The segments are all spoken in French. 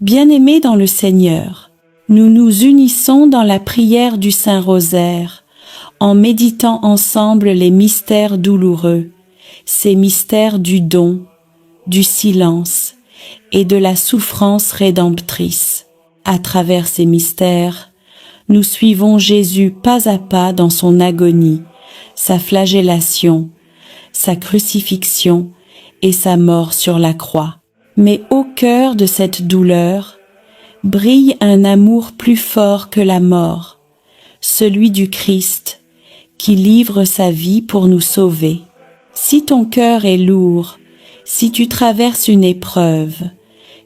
Bien-aimés dans le Seigneur, nous nous unissons dans la prière du Saint-Rosaire, en méditant ensemble les mystères douloureux, ces mystères du don, du silence et de la souffrance rédemptrice. À travers ces mystères, nous suivons Jésus pas à pas dans son agonie, sa flagellation, sa crucifixion et sa mort sur la croix. Mais au cœur de cette douleur, brille un amour plus fort que la mort, celui du Christ, qui livre sa vie pour nous sauver. Si ton cœur est lourd, si tu traverses une épreuve,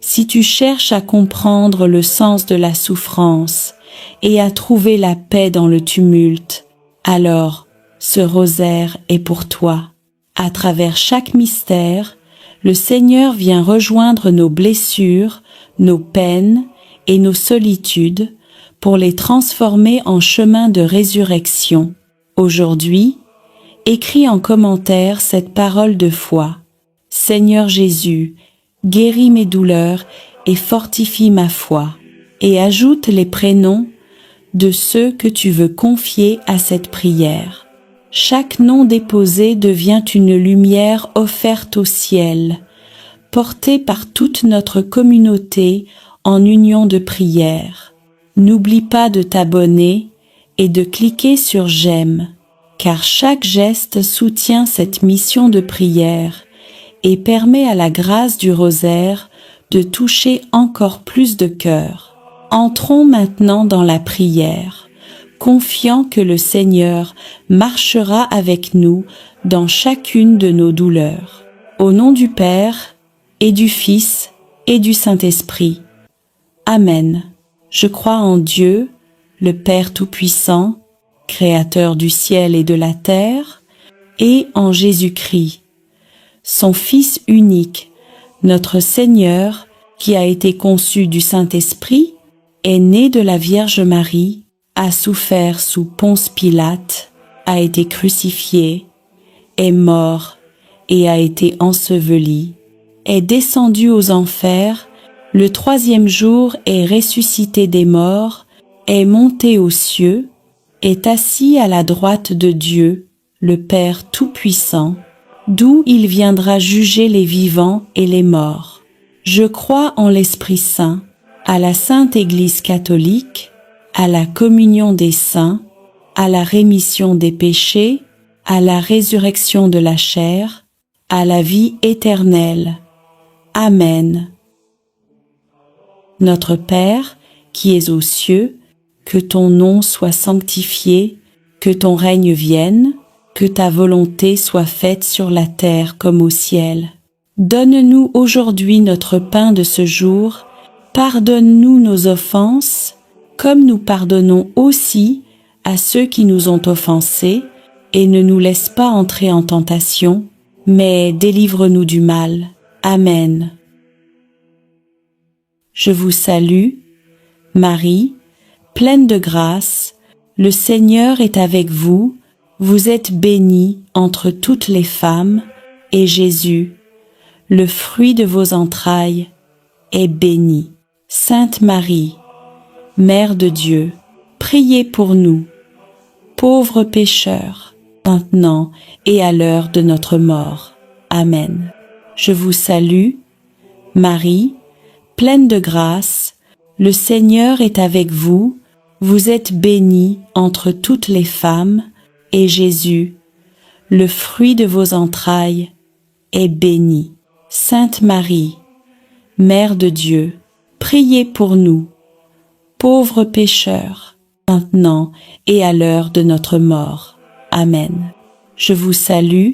si tu cherches à comprendre le sens de la souffrance et à trouver la paix dans le tumulte, alors ce rosaire est pour toi. À travers chaque mystère, le Seigneur vient rejoindre nos blessures, nos peines et nos solitudes pour les transformer en chemin de résurrection. Aujourd'hui, écris en commentaire cette parole de foi. Seigneur Jésus, guéris mes douleurs et fortifie ma foi. Et ajoute les prénoms de ceux que tu veux confier à cette prière. Chaque nom déposé devient une lumière offerte au ciel, portée par toute notre communauté en union de prière. N'oublie pas de t'abonner et de cliquer sur j'aime, car chaque geste soutient cette mission de prière et permet à la grâce du rosaire de toucher encore plus de cœurs. Entrons maintenant dans la prière, confiant que le Seigneur marchera avec nous dans chacune de nos douleurs. Au nom du Père, et du Fils, et du Saint-Esprit. Amen. Je crois en Dieu, le Père Tout-Puissant, Créateur du ciel et de la terre, et en Jésus-Christ, son Fils unique, notre Seigneur, qui a été conçu du Saint-Esprit, est né de la Vierge Marie, a souffert sous Ponce Pilate, a été crucifié, est mort et a été enseveli, est descendu aux enfers, le troisième jour est ressuscité des morts, est monté aux cieux, est assis à la droite de Dieu, le Père Tout-Puissant, d'où il viendra juger les vivants et les morts. Je crois en l'Esprit Saint, à la Sainte Église catholique, à la communion des saints, à la rémission des péchés, à la résurrection de la chair, à la vie éternelle. Amen. Notre Père, qui es aux cieux, que ton nom soit sanctifié, que ton règne vienne, que ta volonté soit faite sur la terre comme au ciel. Donne-nous aujourd'hui notre pain de ce jour, pardonne-nous nos offenses, comme nous pardonnons aussi à ceux qui nous ont offensés, et ne nous laisse pas entrer en tentation, mais délivre-nous du mal. Amen. Je vous salue, Marie, pleine de grâce, le Seigneur est avec vous, vous êtes bénie entre toutes les femmes, et Jésus, le fruit de vos entrailles, est béni. Sainte Marie, Mère de Dieu, priez pour nous, pauvres pécheurs, maintenant et à l'heure de notre mort. Amen. Je vous salue, Marie, pleine de grâce, le Seigneur est avec vous, vous êtes bénie entre toutes les femmes, et Jésus, le fruit de vos entrailles, est béni. Sainte Marie, Mère de Dieu, priez pour nous, pauvres pécheurs, maintenant et à l'heure de notre mort. Amen. Je vous salue,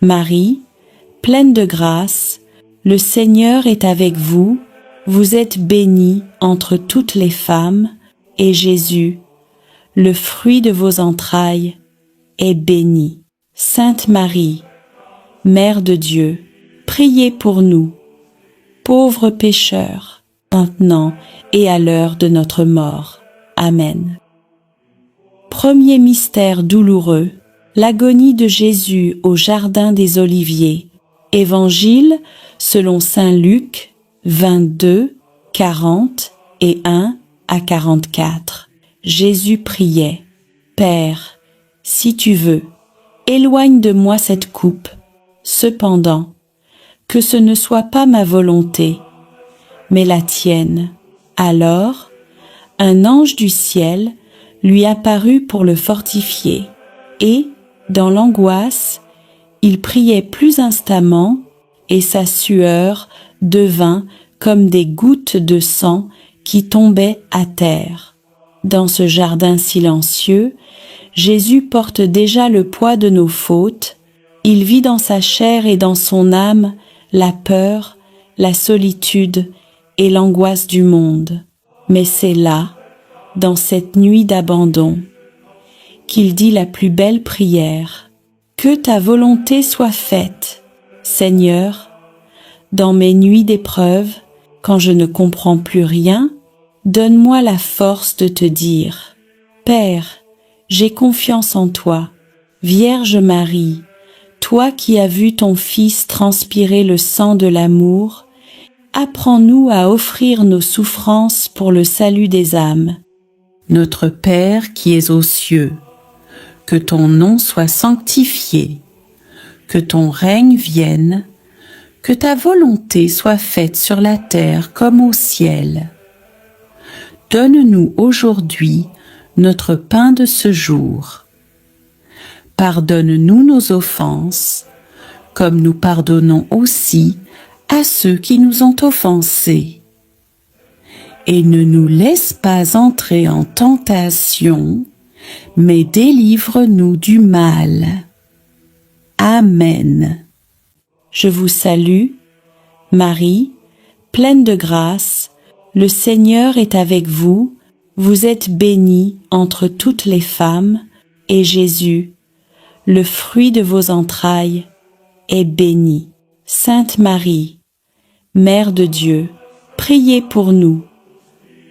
Marie, pleine de grâce, le Seigneur est avec vous, vous êtes bénie entre toutes les femmes, et Jésus, le fruit de vos entrailles, est béni. Sainte Marie, Mère de Dieu, priez pour nous, pauvres pécheurs, maintenant et à l'heure de notre mort. Amen. Premier mystère douloureux, l'agonie de Jésus au jardin des Oliviers. Évangile selon saint Luc 22, 41 à 44. Jésus priait, « Père, si tu veux, éloigne de moi cette coupe. Cependant, que ce ne soit pas ma volonté, mais la tienne. » Alors, un ange du ciel lui apparut pour le fortifier, et, dans l'angoisse, il priait plus instamment, et sa sueur devint comme des gouttes de sang qui tombaient à terre. Dans ce jardin silencieux, Jésus porte déjà le poids de nos fautes. Il vit dans sa chair et dans son âme la peur, la solitude et l'angoisse du monde. Mais c'est là, dans cette nuit d'abandon, qu'il dit la plus belle prière. « Que ta volonté soit faite, Seigneur, dans mes nuits d'épreuve, quand je ne comprends plus rien, donne-moi la force de te dire, Père, j'ai confiance en toi, Vierge Marie, toi qui as vu ton Fils transpirer le sang de l'amour, apprends-nous à offrir nos souffrances pour le salut des âmes. Notre Père qui es aux cieux, que ton nom soit sanctifié, que ton règne vienne, que ta volonté soit faite sur la terre comme au ciel. Donne-nous aujourd'hui notre pain de ce jour. Pardonne-nous nos offenses, comme nous pardonnons aussi à ceux qui nous ont offensés. Et ne nous laisse pas entrer en tentation, mais délivre-nous du mal. Amen. Je vous salue, Marie, pleine de grâce, le Seigneur est avec vous, vous êtes bénie entre toutes les femmes, et Jésus, le fruit de vos entrailles, est béni. Sainte Marie, Mère de Dieu, priez pour nous,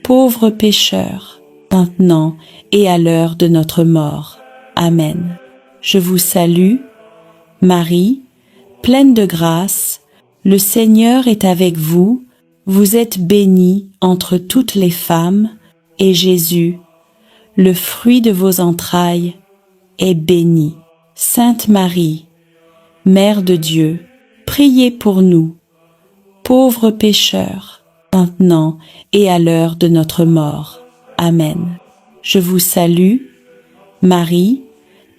pauvres pécheurs, maintenant et à l'heure de notre mort. Amen. Je vous salue, Marie, pleine de grâce, le Seigneur est avec vous, vous êtes bénie entre toutes les femmes, et Jésus, le fruit de vos entrailles, est béni. Sainte Marie, Mère de Dieu, priez pour nous, pauvres pécheurs, maintenant et à l'heure de notre mort. Amen. Je vous salue, Marie,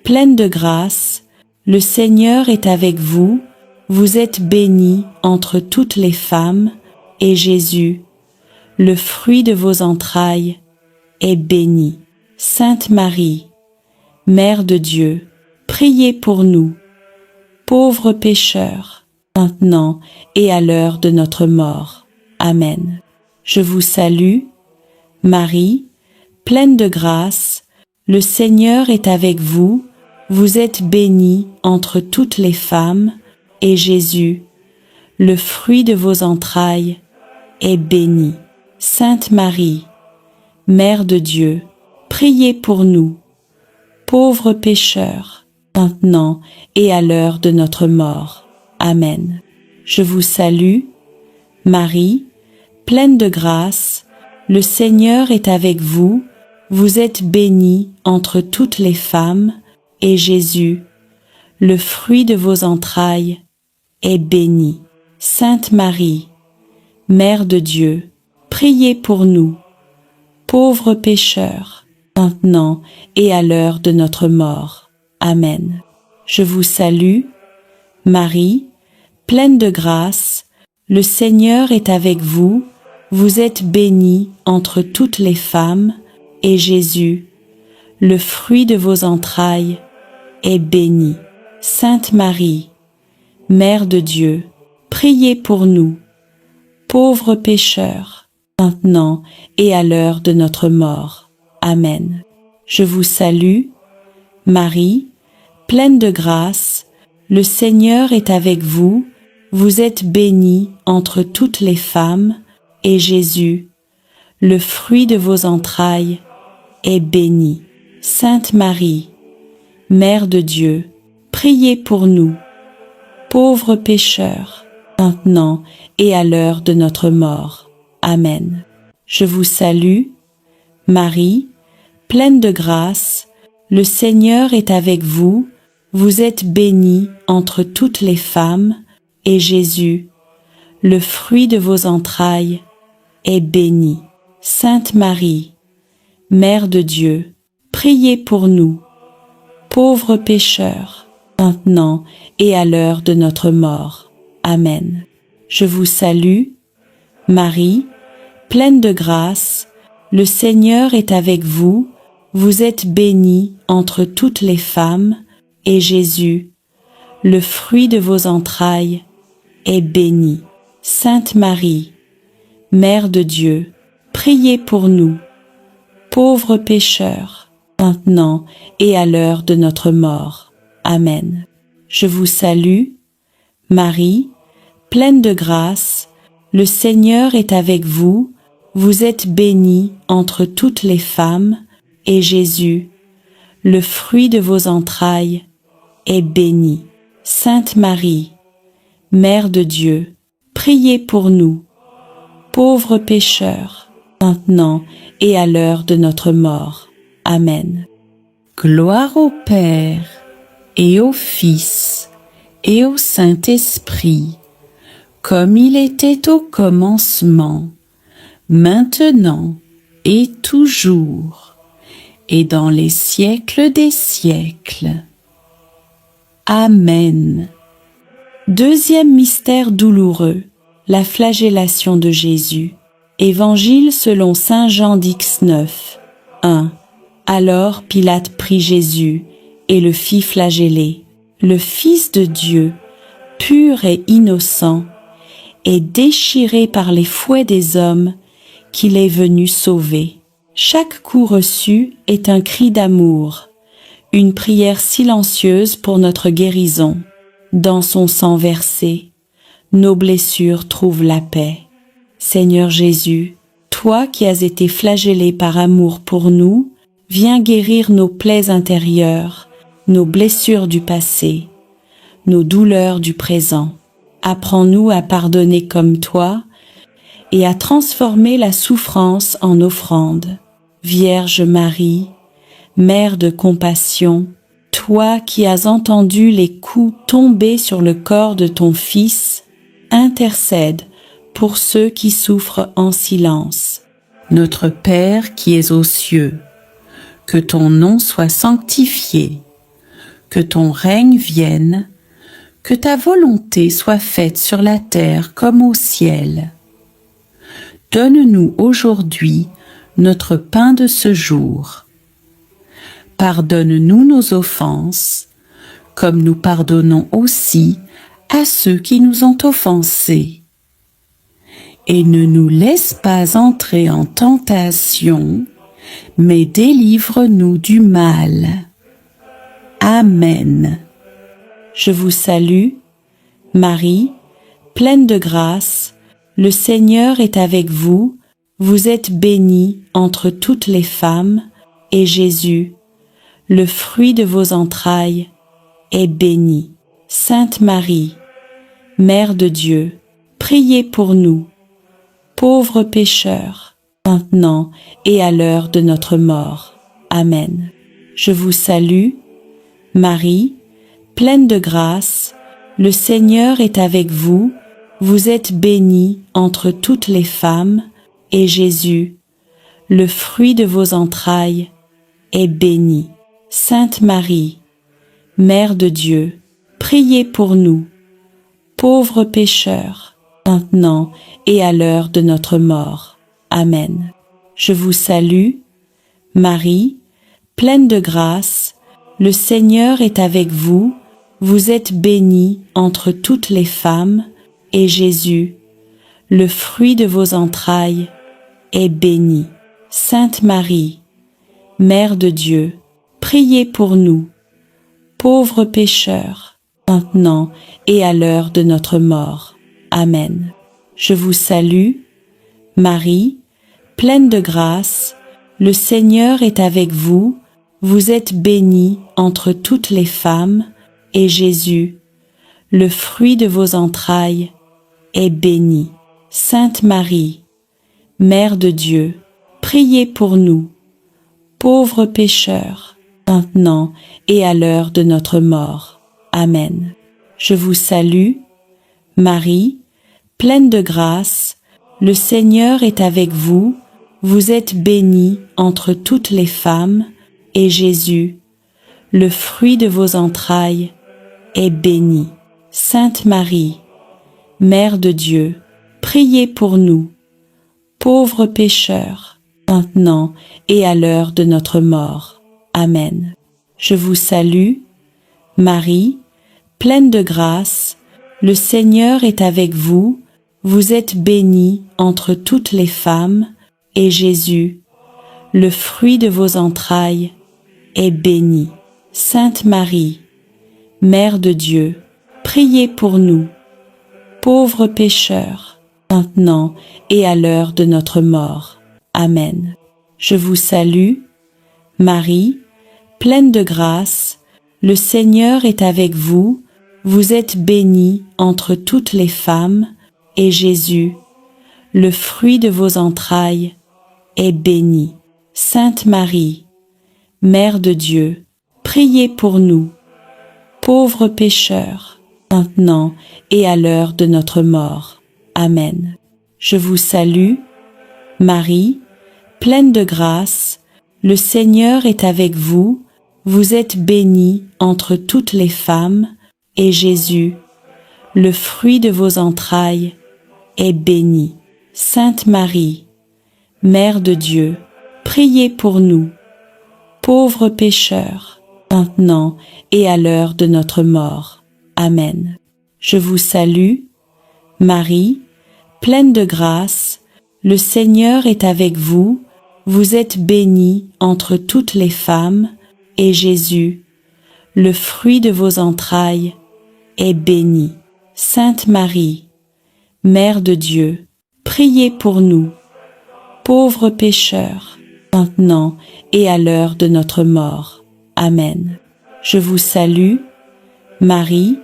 pleine de grâce, le Seigneur est avec vous, vous êtes bénie entre toutes les femmes, et Jésus, le fruit de vos entrailles, est béni. Sainte Marie, Mère de Dieu, priez pour nous, pauvres pécheurs, maintenant et à l'heure de notre mort. Amen. Je vous salue, Marie, pleine de grâce, le Seigneur est avec vous, vous êtes bénie entre toutes les femmes, et Jésus, le fruit de vos entrailles, est béni. Sainte Marie, Mère de Dieu, priez pour nous, pauvres pécheurs, maintenant et à l'heure de notre mort. Amen. Je vous salue, Marie, pleine de grâce, le Seigneur est avec vous, vous êtes bénie entre toutes les femmes, et Jésus, le fruit de vos entrailles, est béni. Sainte Marie, Mère de Dieu, priez pour nous, pauvres pécheurs, maintenant et à l'heure de notre mort. Amen. Je vous salue, Marie, pleine de grâce, le Seigneur est avec vous, vous êtes bénie entre toutes les femmes, et Jésus, le fruit de vos entrailles, est béni. Sainte Marie, Mère de Dieu, priez pour nous, pauvres pécheurs, maintenant et à l'heure de notre mort. Amen. Je vous salue, Marie, pleine de grâce, le Seigneur est avec vous, vous êtes bénie entre toutes les femmes, et Jésus, le fruit de vos entrailles, est béni. Sainte Marie, Mère de Dieu, priez pour nous, pauvres pécheurs, maintenant et à l'heure de notre mort. Amen. Je vous salue, Marie, pleine de grâce, le Seigneur est avec vous, vous êtes bénie entre toutes les femmes, et Jésus, le fruit de vos entrailles, est béni. Sainte Marie, Mère de Dieu, priez pour nous, pauvres pécheurs, maintenant et à l'heure de notre mort. Amen. Je vous salue, Marie, pleine de grâce, le Seigneur est avec vous, vous êtes bénie entre toutes les femmes, et Jésus, le fruit de vos entrailles, est béni. Sainte Marie, Mère de Dieu, priez pour nous, pauvres pécheurs, maintenant et à l'heure de notre mort. Amen. Je vous salue, Marie, pleine de grâce, le Seigneur est avec vous, vous êtes bénie entre toutes les femmes, et Jésus, le fruit de vos entrailles, est béni. Sainte Marie, Mère de Dieu, priez pour nous, pauvres pécheurs, maintenant et à l'heure de notre mort. Amen. Gloire au Père, et au Fils, et au Saint-Esprit, comme il était au commencement, maintenant et toujours, et dans les siècles des siècles. Amen. Deuxième mystère douloureux, la flagellation de Jésus. Évangile selon saint Jean d'X9. 1. Alors Pilate prit Jésus et le fit flageller. Le Fils de Dieu, pur et innocent, est déchiré par les fouets des hommes qu'il est venu sauver. Chaque coup reçu est un cri d'amour, une prière silencieuse pour notre guérison. Dans son sang versé, nos blessures trouvent la paix. Seigneur Jésus, toi qui as été flagellé par amour pour nous, viens guérir nos plaies intérieures, nos blessures du passé, nos douleurs du présent. Apprends-nous à pardonner comme toi et à transformer la souffrance en offrande. Vierge Marie, Mère de compassion, toi qui as entendu les coups tomber sur le corps de ton Fils, intercède pour ceux qui souffrent en silence. Notre Père qui es aux cieux, que ton nom soit sanctifié, que ton règne vienne, que ta volonté soit faite sur la terre comme au ciel. Donne-nous aujourd'hui notre pain de ce jour. Pardonne-nous nos offenses, comme nous pardonnons aussi à ceux qui nous ont offensés. Et ne nous laisse pas entrer en tentation, mais délivre-nous du mal. Amen. Je vous salue, Marie, pleine de grâce, le Seigneur est avec vous, vous êtes bénie entre toutes les femmes, et Jésus, le fruit de vos entrailles, est béni. Sainte Marie, Mère de Dieu, priez pour nous, pauvres pécheurs, maintenant et à l'heure de notre mort. Amen. Je vous salue, Marie, pleine de grâce, le Seigneur est avec vous, vous êtes bénie entre toutes les femmes, et Jésus, le fruit de vos entrailles, est béni. Sainte Marie, Mère de Dieu, priez pour nous, pauvres pécheurs, maintenant et à l'heure de notre mort. Amen. Je vous salue, Marie, pleine de grâce, le Seigneur est avec vous, vous êtes bénie entre toutes les femmes, et Jésus, le fruit de vos entrailles, est béni. Sainte Marie, Mère de Dieu, priez pour nous, pauvres pécheurs, maintenant et à l'heure de notre mort. Amen. Je vous salue, Marie, pleine de grâce, le Seigneur est avec vous, vous êtes bénie entre toutes les femmes, et Jésus, le fruit de vos entrailles, est béni. Sainte Marie, Mère de Dieu, priez pour nous, pauvres pécheurs, maintenant et à l'heure de notre mort. Amen. Je vous salue, Marie, pleine de grâce, le Seigneur est avec vous, vous êtes bénie entre toutes les femmes, et Jésus, le fruit de vos entrailles, est béni. Sainte Marie, Mère de Dieu, priez pour nous, pauvres pécheurs, maintenant et à l'heure de notre mort. Amen. Je vous salue, Marie, pleine de grâce, le Seigneur est avec vous, vous êtes bénie entre toutes les femmes, et Jésus, le fruit de vos entrailles, est béni. Sainte Marie, Mère de Dieu, priez pour nous, pauvres pécheurs, maintenant et à l'heure de notre mort. Amen. Je vous salue, Marie, pleine de grâce, le Seigneur est avec vous, vous êtes bénie entre toutes les femmes, et Jésus, le fruit de vos entrailles, est béni. Sainte Marie, Mère de Dieu, priez pour nous, pauvres pécheurs, maintenant et à l'heure de notre mort. Amen. Je vous salue, Marie, pleine de grâce, le Seigneur est avec vous, vous êtes bénie entre toutes les femmes, et Jésus, le fruit de vos entrailles, est béni. Sainte Marie, Mère de Dieu, priez pour nous, pauvres pécheurs, maintenant et à l'heure de notre mort. Amen. Je vous salue, Marie, pleine de grâce, le Seigneur est avec vous, vous êtes bénie entre toutes les femmes, et Jésus, le fruit de vos entrailles, est béni. Sainte Marie, Mère de Dieu, priez pour nous, pauvres pécheurs, maintenant et à l'heure de notre mort. Amen. Je vous salue, Marie,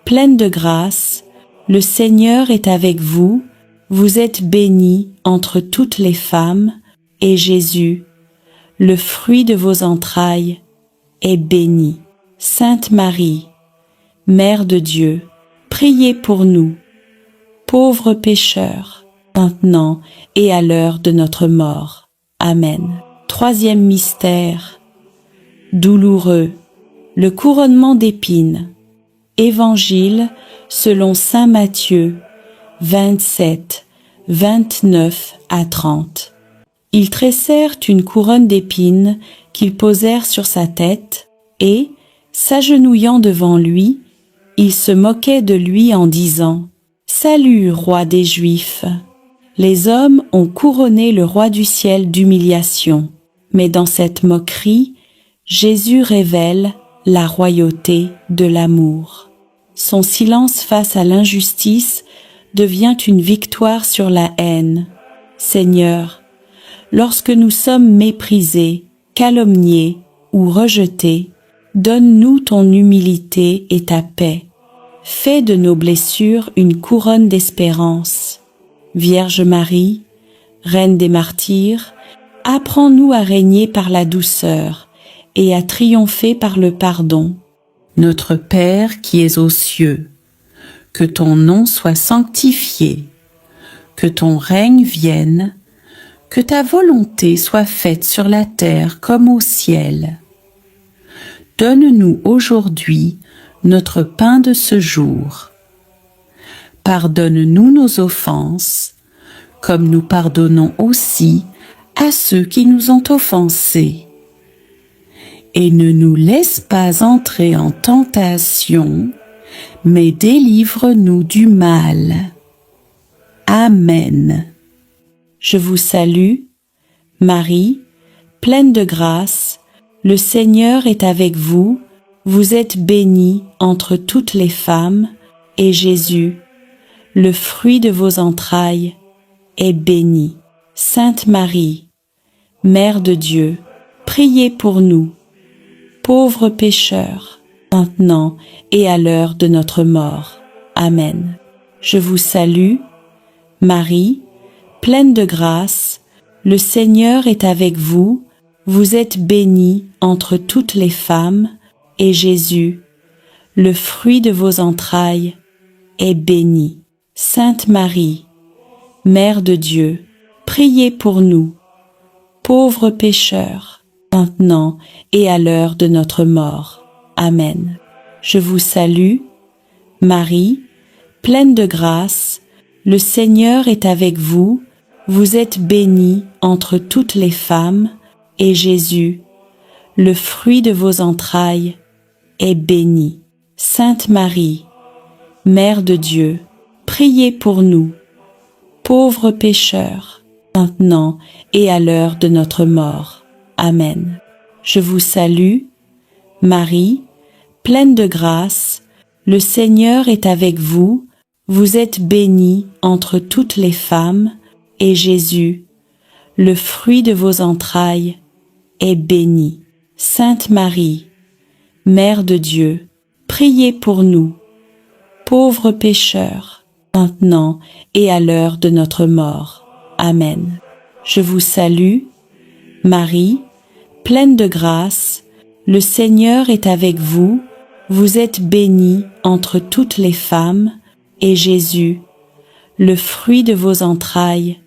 pleine de grâce, le Seigneur est avec vous, vous êtes bénie entre toutes les femmes, et Jésus, le fruit de vos entrailles, est béni. Sainte Marie, Mère de Dieu, priez pour nous, pauvres pécheurs, maintenant et à l'heure de notre mort. Amen. Troisième mystère, douloureux, le couronnement d'épines. Évangile selon saint Matthieu, 27, 29 à 30. Ils tressèrent une couronne d'épines qu'ils posèrent sur sa tête, et, s'agenouillant devant lui, ils se moquaient de lui en disant « Salut, roi des Juifs !» Les hommes ont couronné le roi du ciel d'humiliation, mais dans cette moquerie, Jésus révèle la royauté de l'amour. Son silence face à l'injustice devient une victoire sur la haine. Seigneur, lorsque nous sommes méprisés, calomniés ou rejetés, donne-nous ton humilité et ta paix. Fais de nos blessures une couronne d'espérance. Vierge Marie, Reine des martyrs, apprends-nous à régner par la douceur et à triompher par le pardon. Notre Père qui es aux cieux, que ton nom soit sanctifié, que ton règne vienne, que ta volonté soit faite sur la terre comme au ciel. Donne-nous aujourd'hui notre pain de ce jour. Pardonne-nous nos offenses, comme nous pardonnons aussi à ceux qui nous ont offensés. Et ne nous laisse pas entrer en tentation, mais délivre-nous du mal. Amen. Je vous salue, Marie, pleine de grâce, le Seigneur est avec vous, vous êtes bénie entre toutes les femmes, et Jésus, le fruit de vos entrailles, est béni. Sainte Marie, Mère de Dieu, priez pour nous, pauvres pécheurs, maintenant et à l'heure de notre mort. Amen. Je vous salue, Marie, pleine de grâce, le Seigneur est avec vous, vous êtes bénie entre toutes les femmes, et Jésus, le fruit de vos entrailles, est béni. Sainte Marie, Mère de Dieu, priez pour nous, pauvres pécheurs, maintenant et à l'heure de notre mort. Amen. Je vous salue, Marie, pleine de grâce, le Seigneur est avec vous, vous êtes bénie entre toutes les femmes, et Jésus, le fruit de vos entrailles, est béni. Sainte Marie, Mère de Dieu, priez pour nous, pauvres pécheurs, maintenant et à l'heure de notre mort. Amen. Je vous salue, Marie, pleine de grâce, le Seigneur est avec vous, vous êtes bénie entre toutes les femmes, et Jésus, le fruit de vos entrailles, est béni. Sainte Marie, Mère de Dieu, priez pour nous, pauvres pécheurs, maintenant et à l'heure de notre mort. Amen. Je vous salue, Marie, pleine de grâce, le Seigneur est avec vous, vous êtes bénie entre toutes les femmes, et Jésus, le fruit de vos entrailles,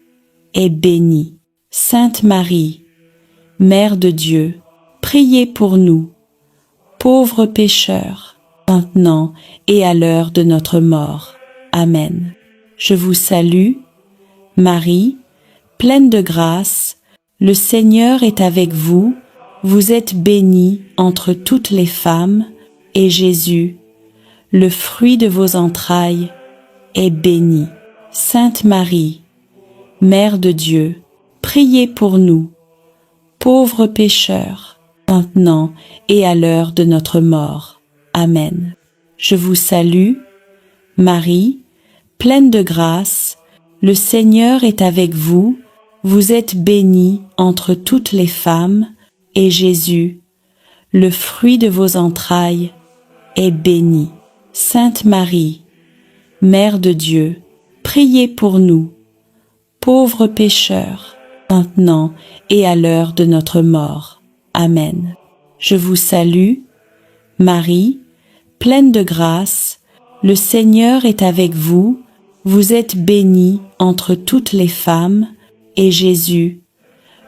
est béni. Sainte Marie, Mère de Dieu, priez pour nous, pauvres pécheurs, maintenant et à l'heure de notre mort. Amen. Je vous salue, Marie, pleine de grâce, le Seigneur est avec vous, vous êtes bénie entre toutes les femmes, et Jésus, le fruit de vos entrailles, est béni. Sainte Marie, Mère de Dieu, priez pour nous, pauvres pécheurs, maintenant et à l'heure de notre mort. Amen. Je vous salue, Marie, pleine de grâce, le Seigneur est avec vous, vous êtes bénie entre toutes les femmes, et Jésus, le fruit de vos entrailles, est béni. Sainte Marie, Mère de Dieu, priez pour nous, pauvres pécheurs, maintenant et à l'heure de notre mort. Amen. Je vous salue, Marie, pleine de grâce, le Seigneur est avec vous, vous êtes bénie entre toutes les femmes, et Jésus,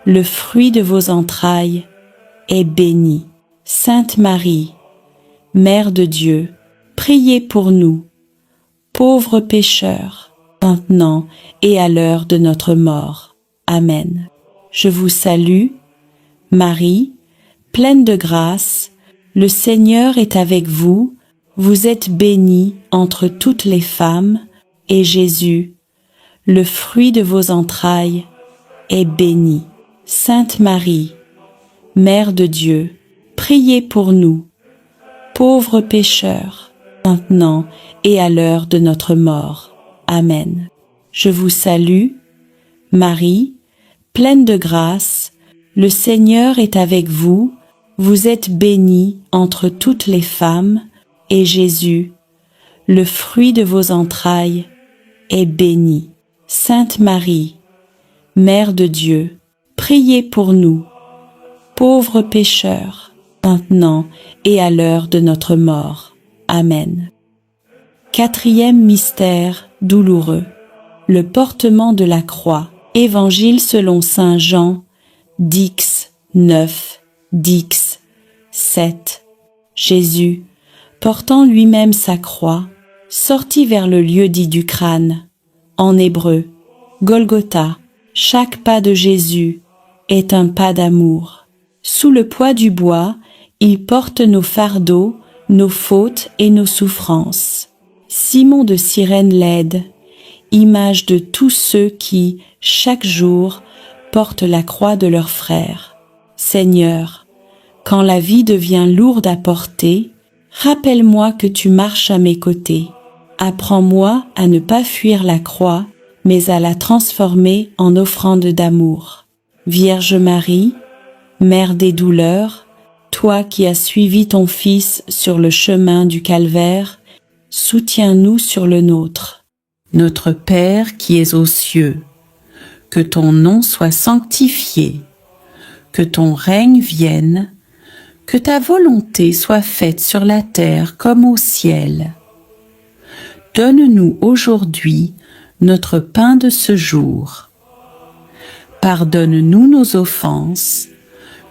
le fruit de vos entrailles, est béni. Sainte Marie, Mère de Dieu, priez pour nous, pauvres pécheurs, maintenant et à l'heure de notre mort. Amen. Je vous salue, Marie, pleine de grâce, le Seigneur est avec vous, vous êtes bénie entre toutes les femmes, et Jésus, le fruit de vos entrailles, est béni. Sainte Marie, Mère de Dieu, priez pour nous, pauvres pécheurs, maintenant et à l'heure de notre mort. Amen. Je vous salue, Marie, pleine de grâce, le Seigneur est avec vous, vous êtes bénie entre toutes les femmes, et Jésus, le fruit de vos entrailles, est béni. Sainte Marie, Mère de Dieu, priez pour nous, pauvres pécheurs, maintenant et à l'heure de notre mort. Amen. Quatrième mystère douloureux, le portement de la croix. Évangile selon saint Jean, Dix 9, Dix 7. Jésus, portant lui-même sa croix, sortit vers le lieu dit du crâne. En hébreu, Golgotha, chaque pas de Jésus est un pas d'amour. Sous le poids du bois, il porte nos fardeaux, nos fautes et nos souffrances. Simon de Cyrène l'aide, image de tous ceux qui, chaque jour, portent la croix de leurs frères. Seigneur, quand la vie devient lourde à porter, rappelle-moi que tu marches à mes côtés. Apprends-moi à ne pas fuir la croix, mais à la transformer en offrande d'amour. Vierge Marie, Mère des douleurs, toi qui as suivi ton Fils sur le chemin du calvaire, soutiens-nous sur le nôtre. Notre Père qui es aux cieux, que ton nom soit sanctifié, que ton règne vienne, que ta volonté soit faite sur la terre comme au ciel. Donne-nous aujourd'hui notre pain de ce jour. Pardonne-nous nos offenses,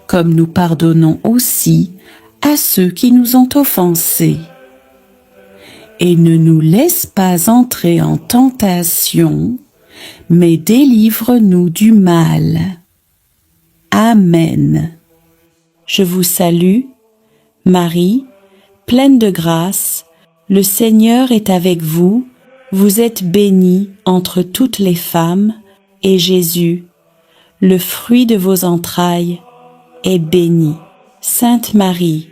comme nous pardonnons aussi à ceux qui nous ont offensés. Et ne nous laisse pas entrer en tentation, mais délivre-nous du mal. Amen. Je vous salue, Marie, pleine de grâce, le Seigneur est avec vous, vous êtes bénie entre toutes les femmes, et Jésus, le fruit de vos entrailles, est béni. Sainte Marie,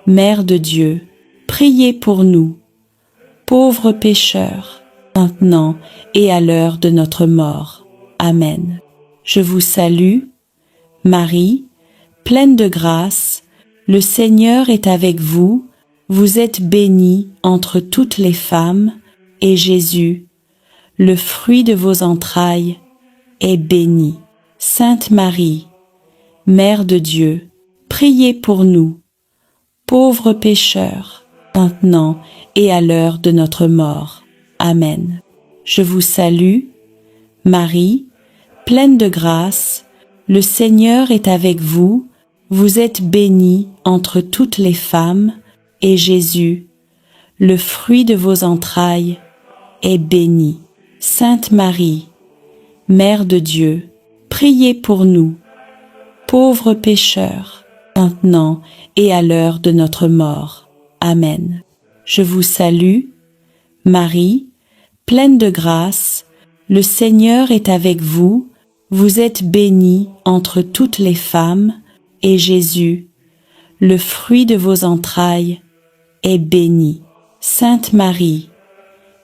Mère de Dieu, priez pour nous, pauvres pécheurs, maintenant et à l'heure de notre mort. Amen. Je vous salue, Marie, pleine de grâce, le Seigneur est avec vous, vous êtes bénie entre toutes les femmes, et Jésus, le fruit de vos entrailles, est béni. Sainte Marie, Mère de Dieu, priez pour nous, pauvres pécheurs, maintenant et à l'heure de notre mort. Amen. Je vous salue, Marie, pleine de grâce, le Seigneur est avec vous, vous êtes bénie entre toutes les femmes, et Jésus, le fruit de vos entrailles, est béni. Sainte Marie, Mère de Dieu, priez pour nous, pauvres pécheurs, maintenant et à l'heure de notre mort. Amen. Je vous salue, Marie, pleine de grâce, le Seigneur est avec vous, vous êtes bénie entre toutes les femmes, et Jésus, le fruit de vos entrailles, est béni. Sainte Marie,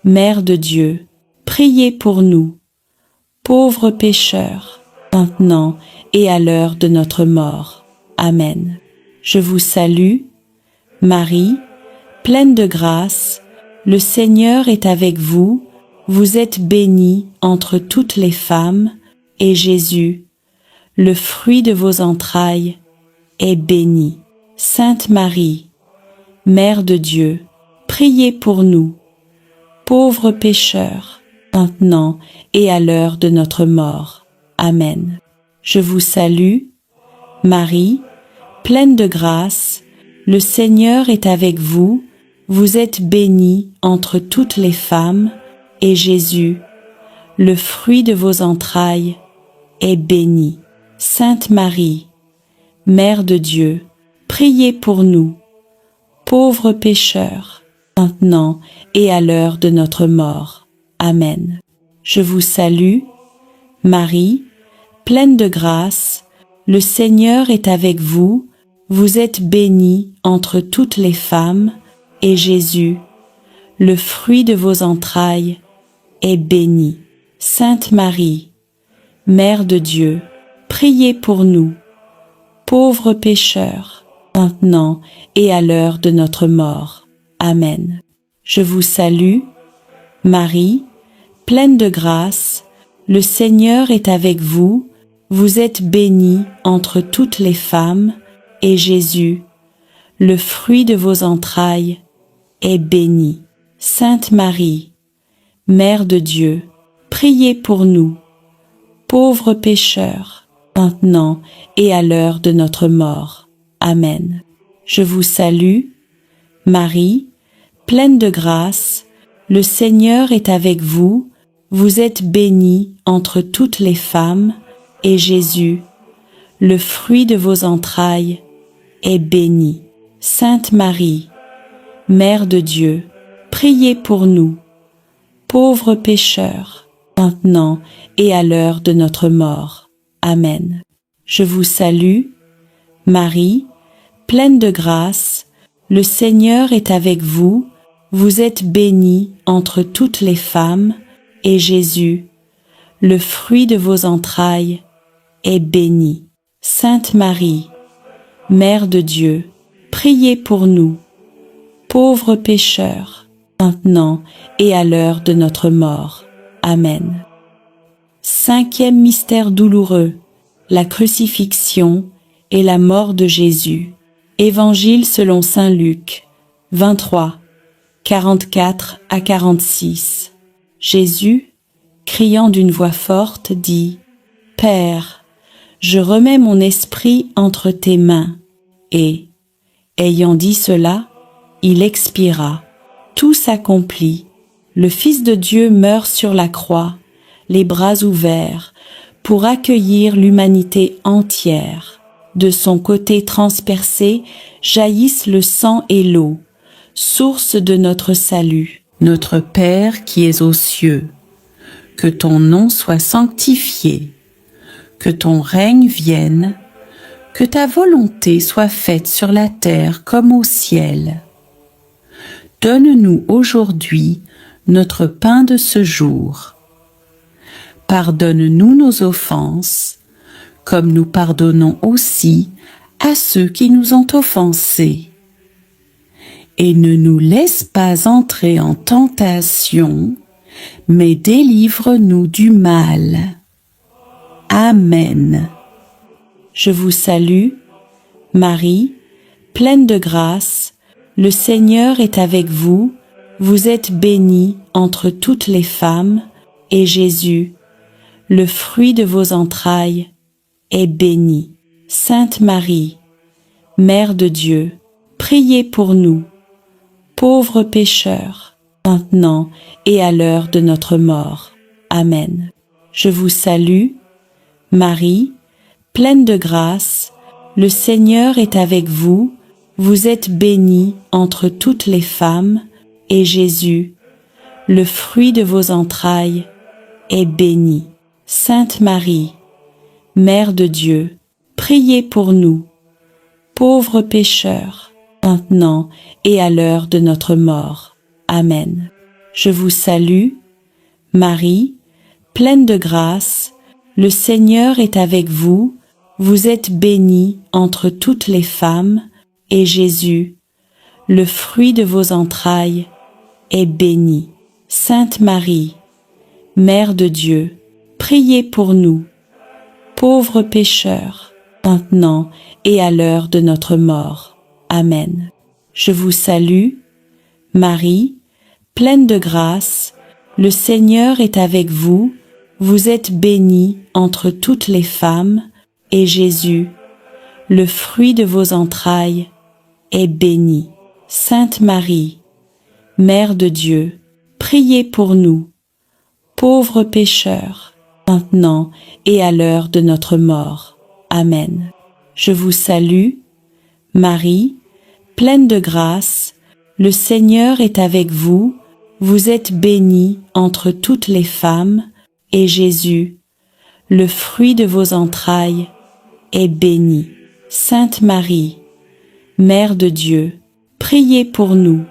Mère de Dieu, priez pour nous, pauvres pécheurs, maintenant et à l'heure de notre mort. Amen. Je vous salue, Marie, pleine de grâce, le Seigneur est avec vous, vous êtes bénie entre toutes les femmes, et Jésus, le fruit de vos entrailles, est béni. Sainte Marie, Mère de Dieu, priez pour nous, pauvres pécheurs, maintenant et à l'heure de notre mort. Amen. Je vous salue, Marie, pleine de grâce, le Seigneur est avec vous, vous êtes bénie entre toutes les femmes, et Jésus, le fruit de vos entrailles, est béni. Sainte Marie, Mère de Dieu, priez pour nous, pauvres pécheurs, maintenant et à l'heure de notre mort. Amen. Je vous salue, Marie, pleine de grâce, le Seigneur est avec vous, vous êtes bénie entre toutes les femmes, et Jésus, le fruit de vos entrailles, est béni. Sainte Marie, Mère de Dieu, priez pour nous, pauvres pécheurs, maintenant et à l'heure de notre mort. Amen. Je vous salue, Marie, pleine de grâce, le Seigneur est avec vous, vous êtes bénie entre toutes les femmes, et Jésus, le fruit de vos entrailles, est béni. Sainte Marie, Mère de Dieu, priez pour nous, pauvres pécheurs, maintenant et à l'heure de notre mort. Amen. Je vous salue, Marie, pleine de grâce, le Seigneur est avec vous, vous êtes bénie entre toutes les femmes, et Jésus, le fruit de vos entrailles, est béni. Sainte Marie, Mère de Dieu, priez pour nous, pauvres pécheurs, maintenant et à l'heure de notre mort. Amen. Je vous salue, Marie, pleine de grâce, le Seigneur est avec vous, vous êtes bénie entre toutes les femmes, et Jésus, le fruit de vos entrailles, est béni. Sainte Marie, Mère de Dieu, priez pour nous, pauvres pécheurs, maintenant et à l'heure de notre mort. Amen. Cinquième mystère douloureux, la crucifixion et la mort de Jésus. Évangile selon saint Luc, 23, 44 à 46. Jésus, criant d'une voix forte, dit « Père, je remets mon esprit entre tes mains. » Et, ayant dit cela, il expira. Tout s'accomplit. Le Fils de Dieu meurt sur la croix, les bras ouverts, pour accueillir l'humanité entière. De son côté transpercé jaillissent le sang et l'eau, source de notre salut. Notre Père qui es aux cieux, que ton nom soit sanctifié, que ton règne vienne, que ta volonté soit faite sur la terre comme au ciel. Donne-nous aujourd'hui notre pain de ce jour. Pardonne-nous nos offenses, comme nous pardonnons aussi à ceux qui nous ont offensés. Et ne nous laisse pas entrer en tentation, mais délivre-nous du mal. Amen. Je vous salue, Marie, pleine de grâce, le Seigneur est avec vous, vous êtes bénie entre toutes les femmes, et Jésus, le fruit de vos entrailles, est béni. Sainte Marie, Mère de Dieu, priez pour nous, pauvres pécheurs, maintenant et à l'heure de notre mort. Amen. Je vous salue, Marie, pleine de grâce, le Seigneur est avec vous, vous êtes bénie entre toutes les femmes, et Jésus, le fruit de vos entrailles, est béni. Sainte Marie, Mère de Dieu, priez pour nous, pauvres pécheurs, maintenant et à l'heure de notre mort. Amen. Je vous salue, Marie, pleine de grâce, le Seigneur est avec vous, vous êtes bénie entre toutes les femmes, et Jésus, le fruit de vos entrailles, est béni. Sainte Marie, Mère de Dieu, priez pour nous, pauvres pécheurs, maintenant et à l'heure de notre mort. Amen. Je vous salue, Marie, pleine de grâce, le Seigneur est avec vous, vous êtes bénie entre toutes les femmes, et Jésus, le fruit de vos entrailles, est béni. Sainte Marie, Mère de Dieu, priez pour nous, pauvres pécheurs, maintenant et à l'heure de notre mort. Amen. Je vous salue, Marie, pleine de grâce, le Seigneur est avec vous, vous êtes bénie entre toutes les femmes, et Jésus, le fruit de vos entrailles, est béni. Sainte Marie, Mère de Dieu, priez pour nous,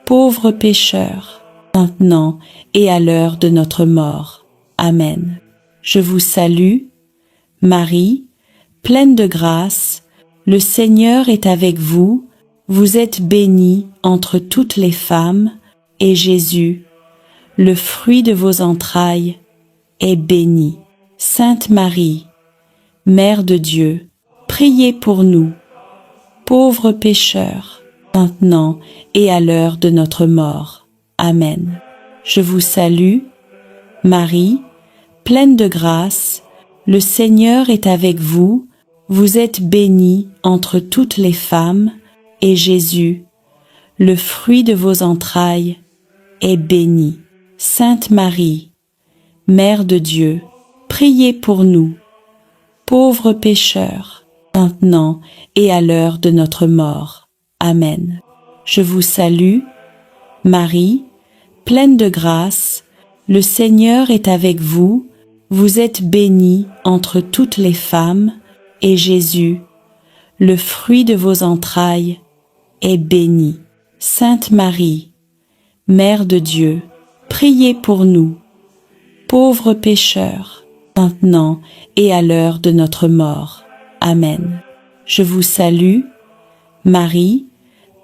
pauvres pécheurs, maintenant et à l'heure de notre mort. Amen. Je vous salue, Marie, pleine de grâce, le Seigneur est avec vous, vous êtes bénie entre toutes les femmes, et Jésus, le fruit de vos entrailles, est béni. Sainte Marie, Mère de Dieu, priez pour nous, pauvres pécheurs, maintenant et à l'heure de notre mort. Amen. Je vous salue, Marie, pleine de grâce, le Seigneur est avec vous, vous êtes bénie entre toutes les femmes, et Jésus, le fruit de vos entrailles, est béni. Sainte Marie, Mère de Dieu, priez pour nous, pauvres pécheurs, maintenant et à l'heure de notre mort. Amen. Je vous salue, Marie, pleine de grâce, le Seigneur est avec vous, vous êtes bénie entre toutes les femmes, et Jésus, le fruit de vos entrailles, est béni. Sainte Marie, Mère de Dieu, priez pour nous, pauvres pécheurs, maintenant et à l'heure de notre mort. Amen. Je vous salue, Marie,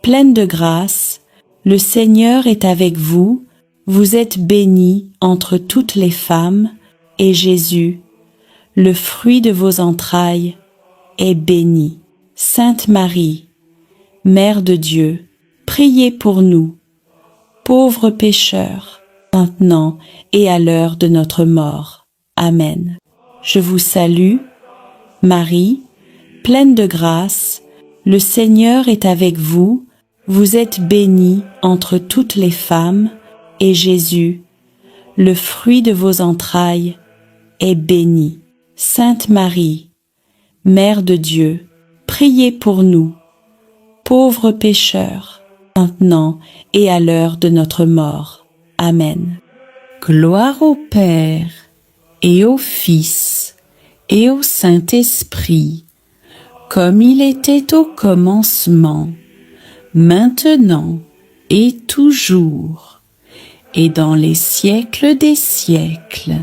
pleine de grâce, le Seigneur est avec vous, vous êtes bénie entre toutes les femmes, et Jésus, le fruit de vos entrailles, est béni. Sainte Marie, Mère de Dieu, priez pour nous, pauvres pécheurs, maintenant et à l'heure de notre mort. Amen. Je vous salue, Marie, pleine de grâce, le Seigneur est avec vous, vous êtes bénie entre toutes les femmes, et Jésus, le fruit de vos entrailles, est béni. Sainte Marie, Mère de Dieu, priez pour nous, pauvres pécheurs, maintenant et à l'heure de notre mort. Amen. Gloire au Père, et au Fils, et au Saint-Esprit, comme il était au commencement, maintenant et toujours, et dans les siècles des siècles.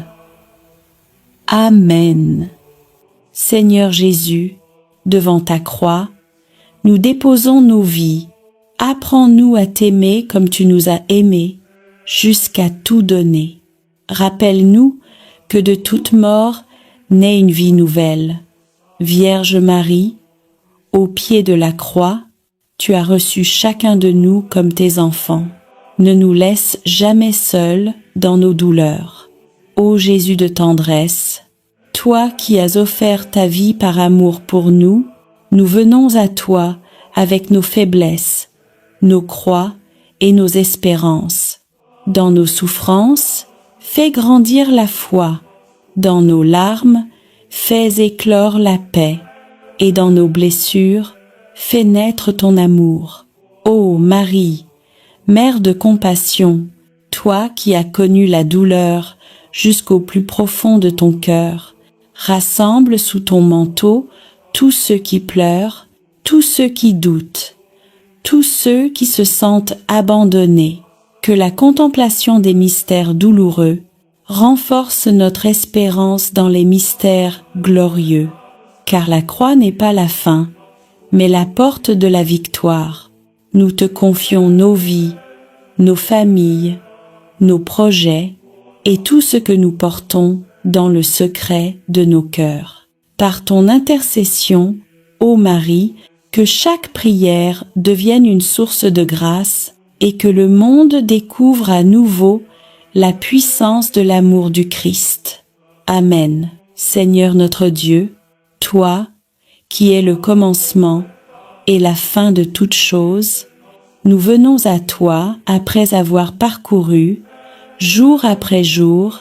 Amen. Seigneur Jésus, devant ta croix, nous déposons nos vies. Apprends-nous à t'aimer comme tu nous as aimés, jusqu'à tout donner. Rappelle-nous que de toute mort naît une vie nouvelle. Vierge Marie, au pied de la croix, tu as reçu chacun de nous comme tes enfants. Ne nous laisse jamais seuls dans nos douleurs. Ô Jésus de tendresse, toi qui as offert ta vie par amour pour nous, nous venons à toi avec nos faiblesses, nos croix et nos espérances. Dans nos souffrances, fais grandir la foi. Dans nos larmes, fais éclore la paix. Et dans nos blessures, fais naître ton amour. Ô Marie, Mère de compassion, toi qui as connu la douleur jusqu'au plus profond de ton cœur, rassemble sous ton manteau tous ceux qui pleurent, tous ceux qui doutent, tous ceux qui se sentent abandonnés. Que la contemplation des mystères douloureux renforce notre espérance dans les mystères glorieux, car la croix n'est pas la fin, mais la porte de la victoire. Nous te confions nos vies, nos familles, nos projets et tout ce que nous portons dans le secret de nos cœurs. Par ton intercession, ô Marie, que chaque prière devienne une source de grâce et que le monde découvre à nouveau la puissance de l'amour du Christ. Amen. Seigneur notre Dieu, toi, qui es le commencement et la fin de toutes choses, nous venons à toi après avoir parcouru, jour après jour,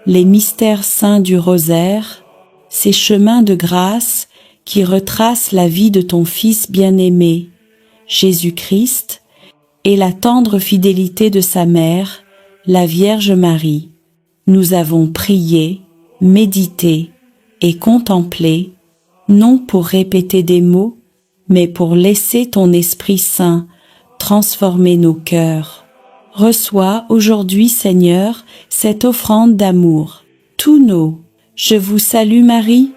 les mystères saints du rosaire, ces chemins de grâce qui retracent la vie de ton Fils bien-aimé, Jésus-Christ, et la tendre fidélité de sa mère, la Vierge Marie. Nous avons prié, médité et contemplé, non pour répéter des mots, mais pour laisser ton Esprit Saint transformer nos cœurs. Reçois aujourd'hui, Seigneur, cette offrande d'amour. Tous nos « Je vous salue Marie »,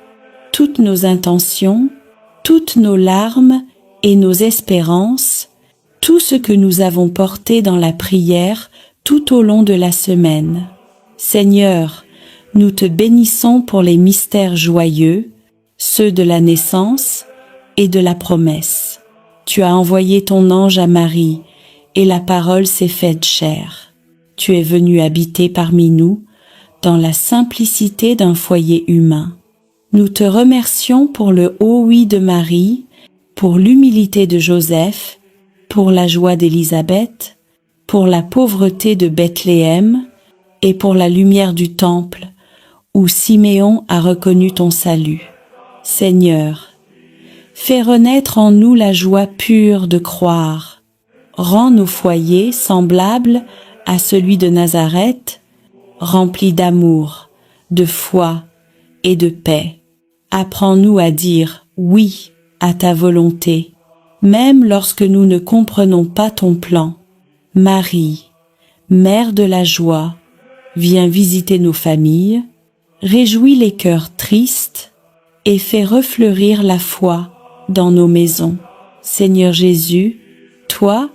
toutes nos intentions, toutes nos larmes et nos espérances, tout ce que nous avons porté dans la prière tout au long de la semaine. Seigneur, nous te bénissons pour les mystères joyeux, ceux de la naissance et de la promesse. Tu as envoyé ton ange à Marie, et la parole s'est faite chair. Tu es venu habiter parmi nous, dans la simplicité d'un foyer humain. Nous te remercions pour le haut oui de Marie, pour l'humilité de Joseph, pour la joie d'Élisabeth, pour la pauvreté de Bethléem et pour la lumière du temple, où Siméon a reconnu ton salut. Seigneur, fais renaître en nous la joie pure de croire. Rends nos foyers semblables à celui de Nazareth, remplis d'amour, de foi et de paix. Apprends-nous à dire oui à ta volonté, même lorsque nous ne comprenons pas ton plan. Marie, Mère de la joie, viens visiter nos familles, réjouis les cœurs tristes et fais refleurir la foi dans nos maisons. Seigneur Jésus, toi,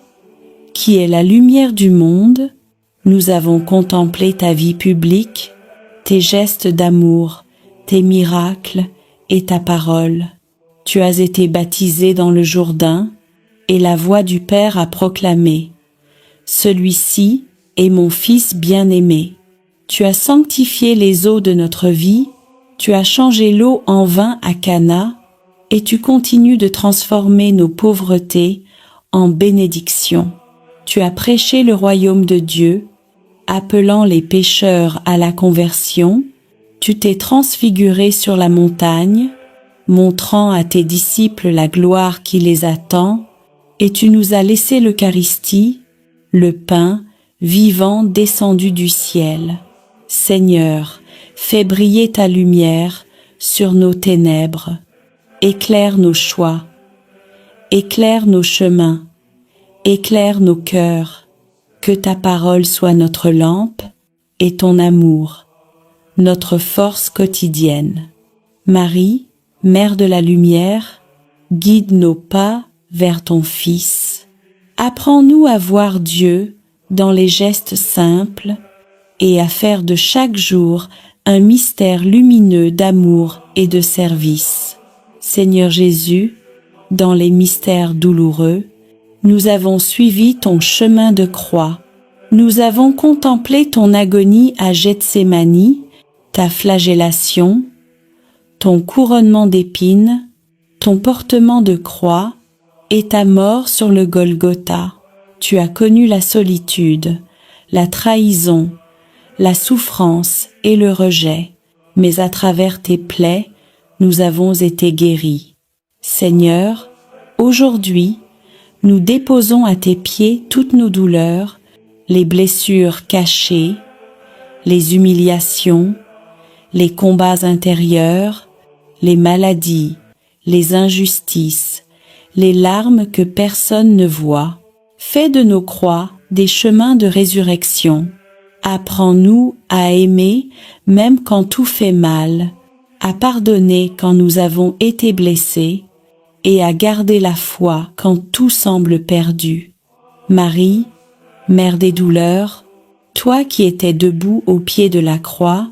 qui es la lumière du monde, nous avons contemplé ta vie publique, tes gestes d'amour, tes miracles et ta parole. Tu as été baptisé dans le Jourdain, et la voix du Père a proclamé: celui-ci est mon Fils bien-aimé. Tu as sanctifié les eaux de notre vie, tu as changé l'eau en vin à Cana, et tu continues de transformer nos pauvretés en bénédictions. Tu as prêché le royaume de Dieu, appelant les pécheurs à la conversion. Tu t'es transfiguré sur la montagne, montrant à tes disciples la gloire qui les attend, et tu nous as laissé l'Eucharistie, le pain vivant descendu du ciel. Seigneur, fais briller ta lumière sur nos ténèbres, éclaire nos choix, éclaire nos chemins, éclaire nos cœurs, que ta parole soit notre lampe et ton amour, notre force quotidienne. Marie, Mère de la lumière, guide nos pas vers ton Fils. Apprends-nous à voir Dieu dans les gestes simples et à faire de chaque jour un mystère lumineux d'amour et de service. Seigneur Jésus, dans les mystères douloureux, nous avons suivi ton chemin de croix. Nous avons contemplé ton agonie à Gethsémani, ta flagellation, ton couronnement d'épines, ton portement de croix et ta mort sur le Golgotha. Tu as connu la solitude, la trahison, la souffrance et le rejet, mais à travers tes plaies, nous avons été guéris. Seigneur, aujourd'hui, nous déposons à tes pieds toutes nos douleurs, les blessures cachées, les humiliations, les combats intérieurs, les maladies, les injustices, les larmes que personne ne voit. Fais de nos croix des chemins de résurrection. Apprends-nous à aimer même quand tout fait mal, à pardonner quand nous avons été blessés et à garder la foi quand tout semble perdu. Marie, Mère des douleurs, toi qui étais debout au pied de la croix,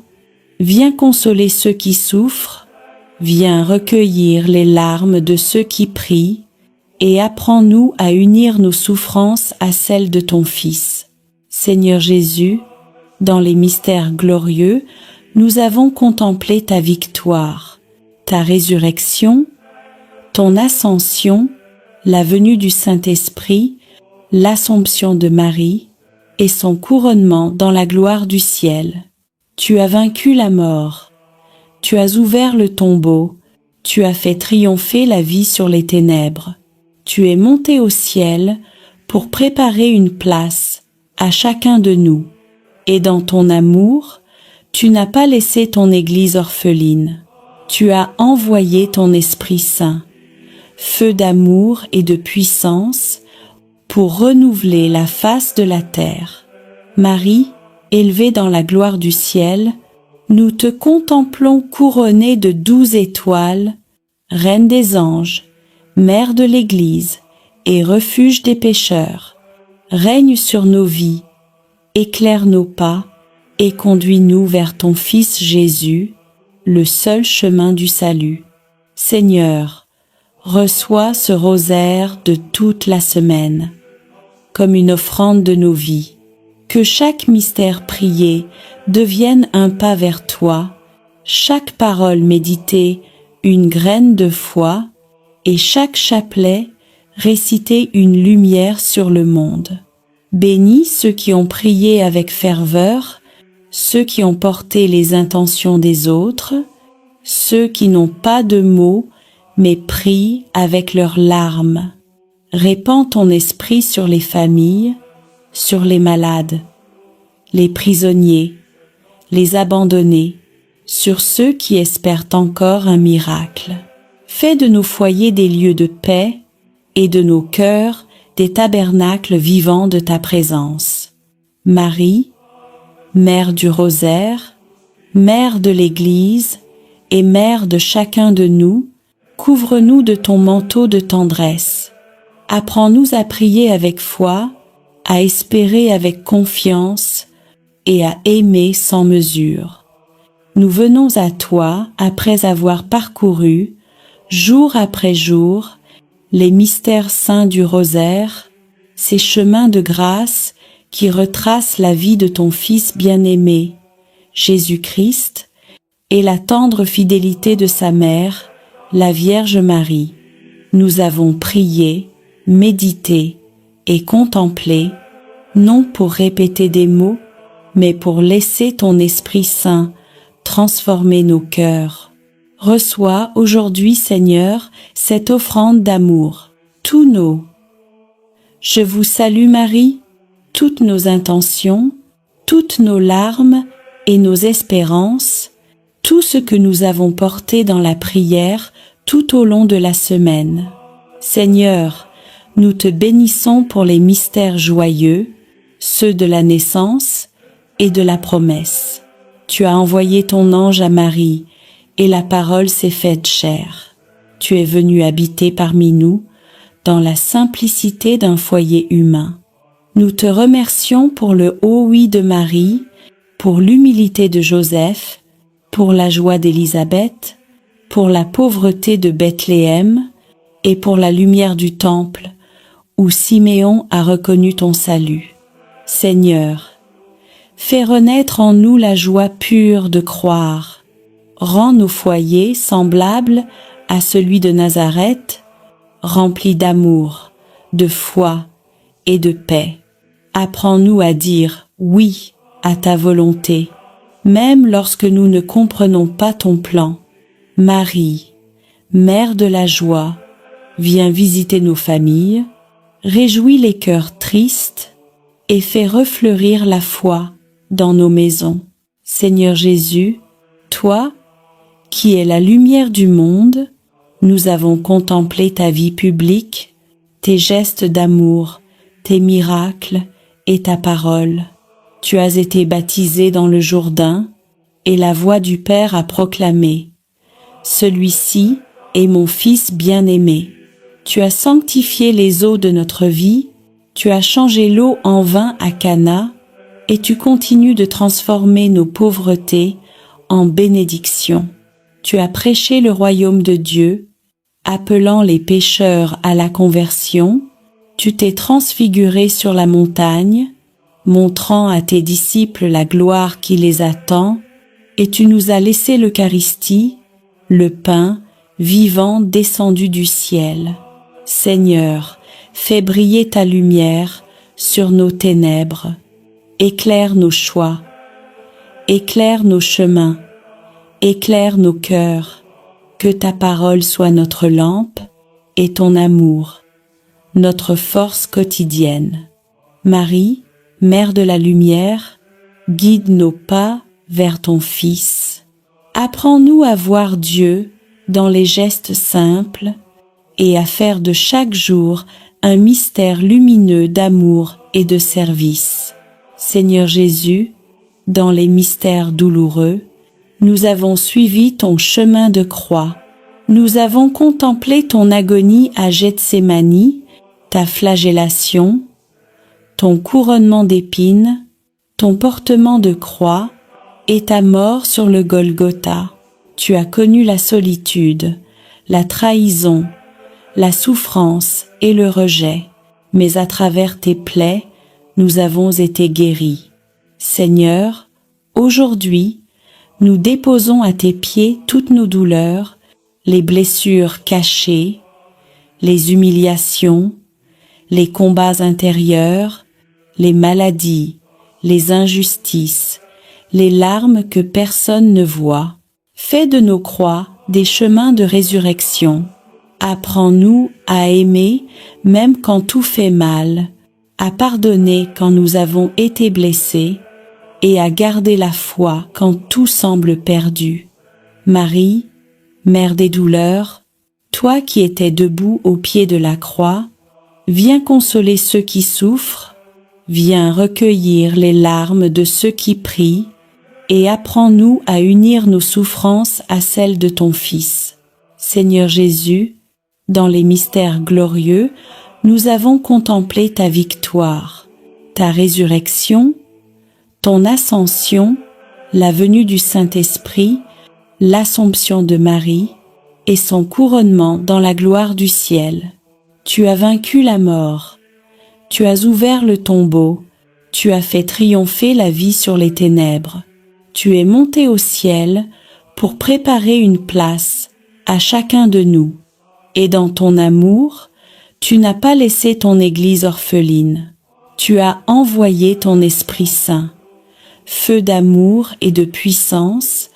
viens consoler ceux qui souffrent, viens recueillir les larmes de ceux qui prient, et apprends-nous à unir nos souffrances à celles de ton Fils. Seigneur Jésus, dans les mystères glorieux, nous avons contemplé ta victoire, ta résurrection, ton ascension, la venue du Saint-Esprit, l'Assomption de Marie et son couronnement dans la gloire du ciel. Tu as vaincu la mort, tu as ouvert le tombeau, tu as fait triompher la vie sur les ténèbres. Tu es monté au ciel pour préparer une place à chacun de nous. Et dans ton amour, tu n'as pas laissé ton Église orpheline. Tu as envoyé ton Esprit Saint, feu d'amour et de puissance, pour renouveler la face de la terre. Marie, élevée dans la gloire du ciel, nous te contemplons couronnée de 12 étoiles, Reine des anges, Mère de l'Église et refuge des pécheurs. Règne sur nos vies, éclaire nos pas et conduis-nous vers ton Fils Jésus, le seul chemin du salut. Seigneur, reçois ce rosaire de toute la semaine, comme une offrande de nos vies. Que chaque mystère prié devienne un pas vers toi, chaque parole méditée une graine de foi, et chaque chapelet réciter une lumière sur le monde. Bénis ceux qui ont prié avec ferveur, ceux qui ont porté les intentions des autres, ceux qui n'ont pas de mots mais prient avec leurs larmes. Répands ton esprit sur les familles, sur les malades, les prisonniers, les abandonnés, sur ceux qui espèrent encore un miracle. Fais de nos foyers des lieux de paix et de nos cœurs des tabernacles vivants de ta présence. Marie, Mère du Rosaire, Mère de l'Église et Mère de chacun de nous, couvre-nous de ton manteau de tendresse. Apprends-nous à prier avec foi, à espérer avec confiance et à aimer sans mesure. nous venons à toi après avoir parcouru, jour après jour, les mystères saints du rosaire, ces chemins de grâce qui retracent la vie de ton Fils bien-aimé, Jésus-Christ, et la tendre fidélité de sa mère, la Vierge Marie. Nous avons prié, médité et contemplé, non pour répéter des mots, mais pour laisser ton Esprit Saint transformer nos cœurs. Reçois aujourd'hui, Seigneur, cette offrande d'amour, tous nos. Je vous salue Marie, toutes nos intentions, toutes nos larmes et nos espérances, tout ce que nous avons porté dans la prière tout au long de la semaine. Seigneur, nous te bénissons pour les mystères joyeux, ceux de la naissance et de la promesse. Tu as envoyé ton ange à Marie, et la parole s'est faite chair. Tu es venu habiter parmi nous, dans la simplicité d'un foyer humain. Nous te remercions pour le haut oui de Marie, pour l'humilité de Joseph, pour la joie d'Élisabeth, pour la pauvreté de Bethléem, et pour la lumière du temple, où Siméon a reconnu ton salut. Seigneur, fais renaître en nous la joie pure de croire. Rends nos foyers semblables à celui de Nazareth, remplis d'amour, de foi et de paix. Apprends-nous à dire oui à ta volonté, même lorsque nous ne comprenons pas ton plan. Marie, Mère de la joie, viens visiter nos familles, réjouis les cœurs tristes et fais refleurir la foi dans nos maisons. Seigneur Jésus, toi, qui es la lumière du monde, nous avons contemplé ta vie publique, tes gestes d'amour, tes miracles et ta parole. Tu as été baptisé dans le Jourdain, et la voix du Père a proclamé « Celui-ci est mon Fils bien-aimé ». Tu as sanctifié les eaux de notre vie, tu as changé l'eau en vin à Cana, et tu continues de transformer nos pauvretés en bénédictions. Tu as prêché le royaume de Dieu, appelant les pécheurs à la conversion. Tu t'es transfiguré sur la montagne, montrant à tes disciples la gloire qui les attend, et tu nous as laissé l'Eucharistie, le pain vivant descendu du ciel. Seigneur, fais briller ta lumière sur nos ténèbres. Éclaire nos choix, éclaire nos chemins, éclaire nos cœurs, que ta parole soit notre lampe et ton amour, notre force quotidienne. Marie, Mère de la lumière, guide nos pas vers ton Fils. Apprends-nous à voir Dieu dans les gestes simples et à faire de chaque jour un mystère lumineux d'amour et de service. Seigneur Jésus, dans les mystères douloureux, nous avons suivi ton chemin de croix. Nous avons contemplé ton agonie à Gethsémani, ta flagellation, ton couronnement d'épines, ton portement de croix et ta mort sur le Golgotha. Tu as connu la solitude, la trahison, la souffrance et le rejet, mais à travers tes plaies, nous avons été guéris. Seigneur, aujourd'hui, nous déposons à tes pieds toutes nos douleurs, les blessures cachées, les humiliations, les combats intérieurs, les maladies, les injustices, les larmes que personne ne voit. Fais de nos croix des chemins de résurrection. Apprends-nous à aimer même quand tout fait mal, à pardonner quand nous avons été blessés et à garder la foi quand tout semble perdu. Marie, Mère des douleurs, toi qui étais debout au pied de la croix, viens consoler ceux qui souffrent, viens recueillir les larmes de ceux qui prient et apprends-nous à unir nos souffrances à celles de ton Fils. Seigneur Jésus, dans les mystères glorieux, nous avons contemplé ta victoire, ta résurrection, ton ascension, la venue du Saint-Esprit, l'Assomption de Marie et son couronnement dans la gloire du ciel. Tu as vaincu la mort, tu as ouvert le tombeau, tu as fait triompher la vie sur les ténèbres. Tu es monté au ciel pour préparer une place à chacun de nous. Et dans ton amour, tu n'as pas laissé ton Église orpheline. Tu as envoyé ton Esprit Saint, feu d'amour et de puissance,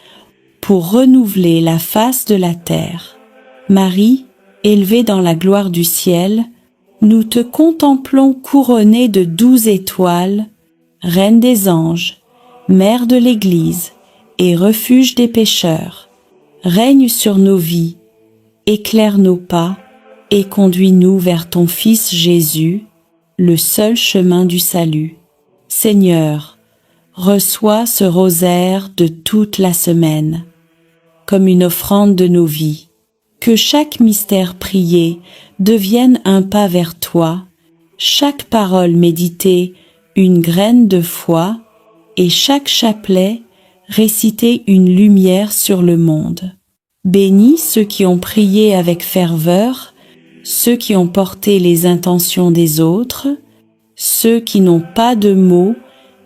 pour renouveler la face de la terre. Marie, élevée dans la gloire du ciel, nous te contemplons couronnée de 12 étoiles, Reine des anges, Mère de l'Église et refuge des pécheurs. Règne sur nos vies, éclaire nos pas et conduis-nous vers ton Fils Jésus, le seul chemin du salut. Seigneur, reçois ce rosaire de toute la semaine, comme une offrande de nos vies. Que chaque mystère prié devienne un pas vers toi, chaque parole méditée une graine de foi, et chaque chapelet réciter une lumière sur le monde. Bénis ceux qui ont prié avec ferveur, ceux qui ont porté les intentions des autres, ceux qui n'ont pas de mots,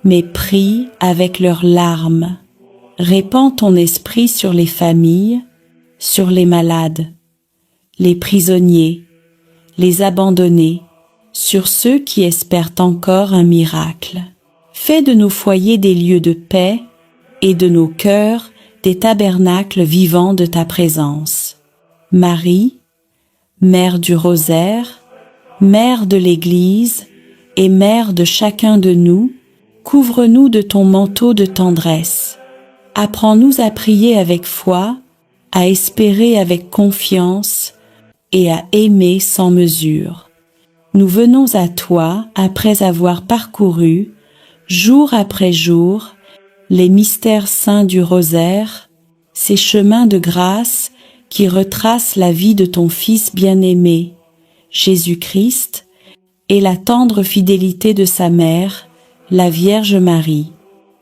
mais prient avec leurs larmes. Répands ton esprit sur les familles, sur les malades, les prisonniers, les abandonnés, sur ceux qui espèrent encore un miracle. Fais de nos foyers des lieux de paix et de nos cœurs des tabernacles vivants de ta présence. Marie, Mère du Rosaire, Mère de l'Église et Mère de chacun de nous, couvre-nous de ton manteau de tendresse. Apprends-nous à prier avec foi, à espérer avec confiance et à aimer sans mesure. Nous venons à toi après avoir parcouru, jour après jour, les mystères saints du rosaire, ces chemins de grâce qui retracent la vie de ton Fils bien-aimé, Jésus-Christ, et la tendre fidélité de sa mère, la Vierge Marie.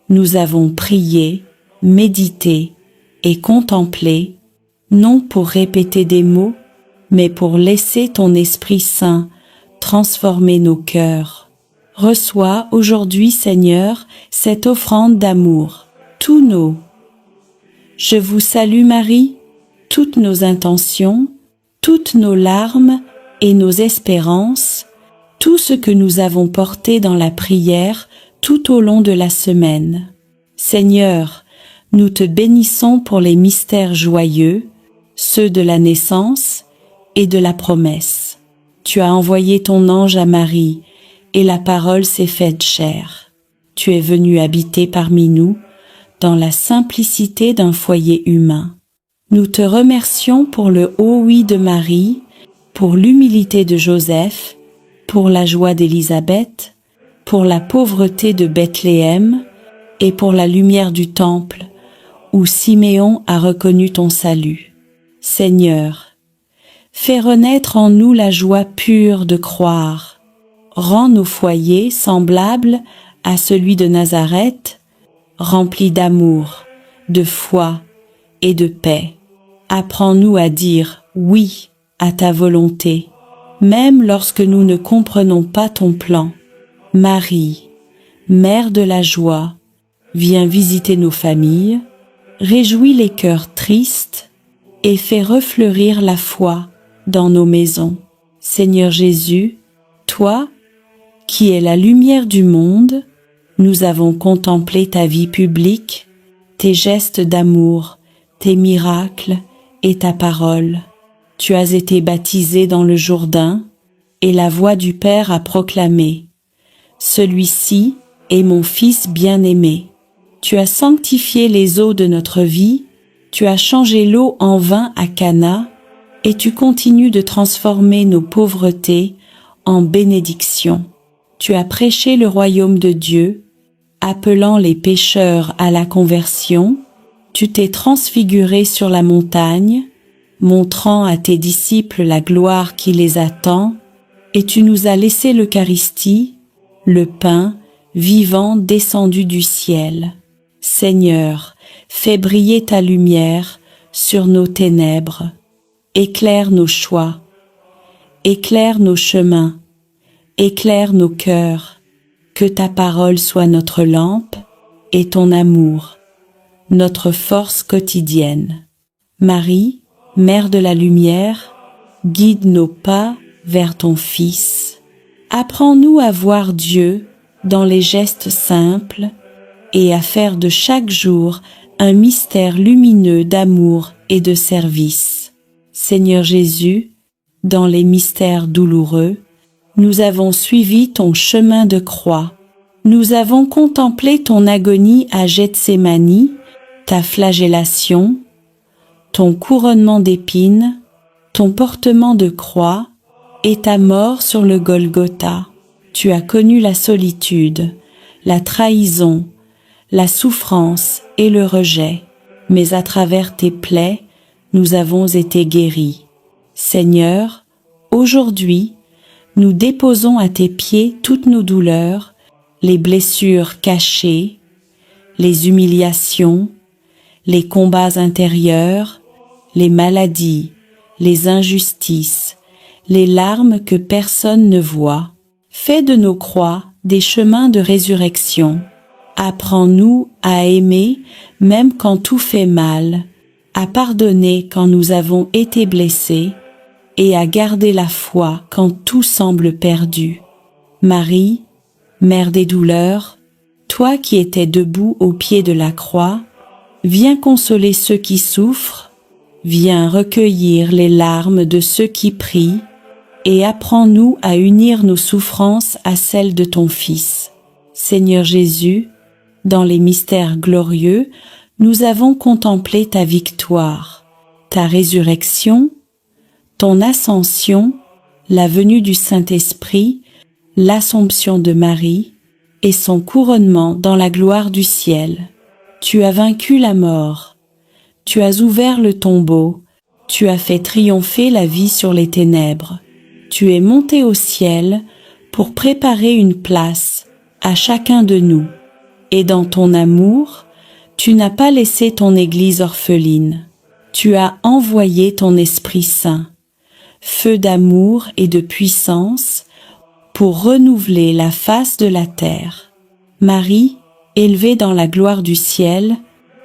Nous avons prié, médité et contemplé, non pour répéter des mots, mais pour laisser ton Esprit Saint transformer nos cœurs. Reçois aujourd'hui, Seigneur, cette offrande d'amour, tous nos. Je vous salue Marie, toutes nos intentions, toutes nos larmes et nos espérances, tout ce que nous avons porté dans la prière tout au long de la semaine. Seigneur, nous te bénissons pour les mystères joyeux, ceux de la naissance et de la promesse. Tu as envoyé ton ange à Marie, et la parole s'est faite chair. Tu es venu habiter parmi nous, dans la simplicité d'un foyer humain. Nous te remercions pour le haut oui de Marie, pour l'humilité de Joseph, pour la joie d'Élisabeth, pour la pauvreté de Bethléem, et pour la lumière du temple, où Siméon a reconnu ton salut. Seigneur, fais renaître en nous la joie pure de croire. Rends nos foyers semblables à celui de Nazareth, remplis d'amour, de foi et de paix. Apprends-nous à dire oui à ta volonté, même lorsque nous ne comprenons pas ton plan. Marie, Mère de la joie, viens visiter nos familles, réjouis les cœurs tristes et fais refleurir la foi dans nos maisons. Seigneur Jésus, toi, qui es la lumière du monde, nous avons contemplé ta vie publique, tes gestes d'amour, tes miracles et ta parole. Tu as été baptisé dans le Jourdain, et la voix du Père a proclamé « Celui-ci est mon Fils bien-aimé ». Tu as sanctifié les eaux de notre vie, tu as changé l'eau en vin à Cana, et tu continues de transformer nos pauvretés en bénédictions. Tu as prêché le royaume de Dieu, appelant les pécheurs à la conversion. Tu t'es transfiguré sur la montagne, montrant à tes disciples la gloire qui les attend, et tu nous as laissé l'Eucharistie, le pain vivant descendu du ciel. Seigneur, fais briller ta lumière sur nos ténèbres. Éclaire nos choix, éclaire nos chemins, éclaire nos cœurs. Que ta parole soit notre lampe et ton amour, notre force quotidienne. Marie, Mère de la lumière, guide nos pas vers ton Fils. Apprends-nous à voir Dieu dans les gestes simples et à faire de chaque jour un mystère lumineux d'amour et de service. Seigneur Jésus, dans les mystères douloureux, nous avons suivi ton chemin de croix. Nous avons contemplé ton agonie à Gethsémani, ta flagellation, ton couronnement d'épines, ton portement de croix et ta mort sur le Golgotha. Tu as connu la solitude, la trahison, la souffrance et le rejet, mais à travers tes plaies, nous avons été guéris. Seigneur, aujourd'hui, nous déposons à tes pieds toutes nos douleurs, les blessures cachées, les humiliations, les combats intérieurs, les maladies, les injustices, les larmes que personne ne voit. Fais de nos croix des chemins de résurrection. Apprends-nous à aimer même quand tout fait mal, à pardonner quand nous avons été blessés et à garder la foi quand tout semble perdu. Marie, Mère des douleurs, toi qui étais debout au pied de la croix, viens consoler ceux qui souffrent, viens recueillir les larmes de ceux qui prient, et apprends-nous à unir nos souffrances à celles de ton Fils. Seigneur Jésus, dans les mystères glorieux, nous avons contemplé ta victoire, ta résurrection, ton ascension, la venue du Saint-Esprit, l'Assomption de Marie et son couronnement dans la gloire du ciel. Tu as vaincu la mort, tu as ouvert le tombeau, tu as fait triompher la vie sur les ténèbres. Tu es monté au ciel pour préparer une place à chacun de nous. Et dans ton amour, tu n'as pas laissé ton Église orpheline. Tu as envoyé ton Esprit Saint, feu d'amour et de puissance, pour renouveler la face de la terre. Marie, élevée dans la gloire du ciel,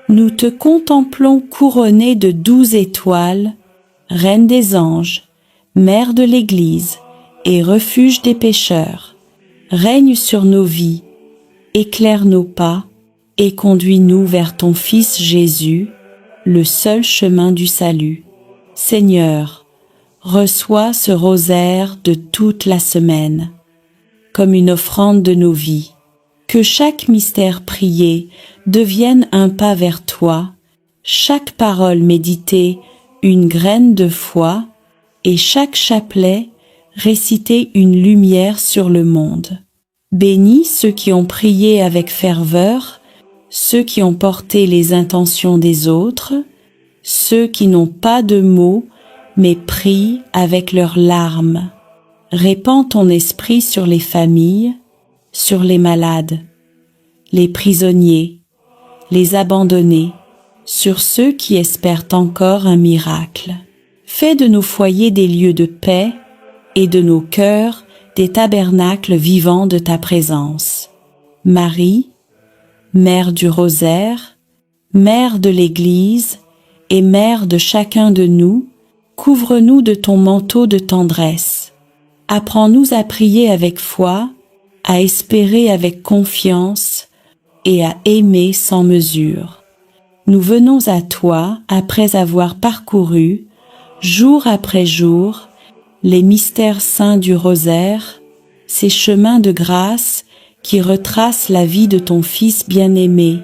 nous te contemplons couronnée de 12 étoiles, Reine des anges, Mère de l'Église et refuge des pécheurs. Règne sur nos vies, éclaire nos pas et conduis-nous vers ton Fils Jésus, le seul chemin du salut. Seigneur, reçois ce rosaire de toute la semaine, comme une offrande de nos vies. Que chaque mystère prié devienne un pas vers toi, chaque parole méditée une graine de foi, et chaque chapelet réciter une lumière sur le monde. Bénis ceux qui ont prié avec ferveur, ceux qui ont porté les intentions des autres, ceux qui n'ont pas de mots, mais prient avec leurs larmes. Répands ton esprit sur les familles, sur les malades, les prisonniers, les abandonnés, sur ceux qui espèrent encore un miracle. Fais de nos foyers des lieux de paix et de nos cœurs des tabernacles vivants de ta présence. Marie, Mère du rosaire, Mère de l'Église et Mère de chacun de nous, couvre-nous de ton manteau de tendresse. Apprends-nous à prier avec foi, à espérer avec confiance et à aimer sans mesure. Nous venons à toi après avoir parcouru, jour après jour, les mystères saints du rosaire, ces chemins de grâce qui retracent la vie de ton Fils bien-aimé,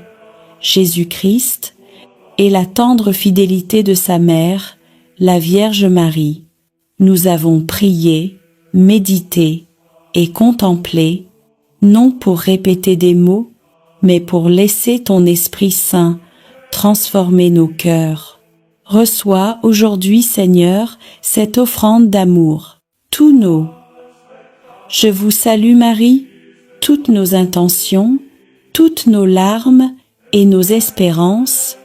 Jésus-Christ, et la tendre fidélité de sa mère, la Vierge Marie. Nous avons prié, médité et contemplé, non pour répéter des mots, mais pour laisser ton Esprit Saint transformer nos cœurs. Reçois aujourd'hui, Seigneur, cette offrande d'amour, tous nos. Je vous salue Marie, toutes nos intentions, toutes nos larmes et nos espérances,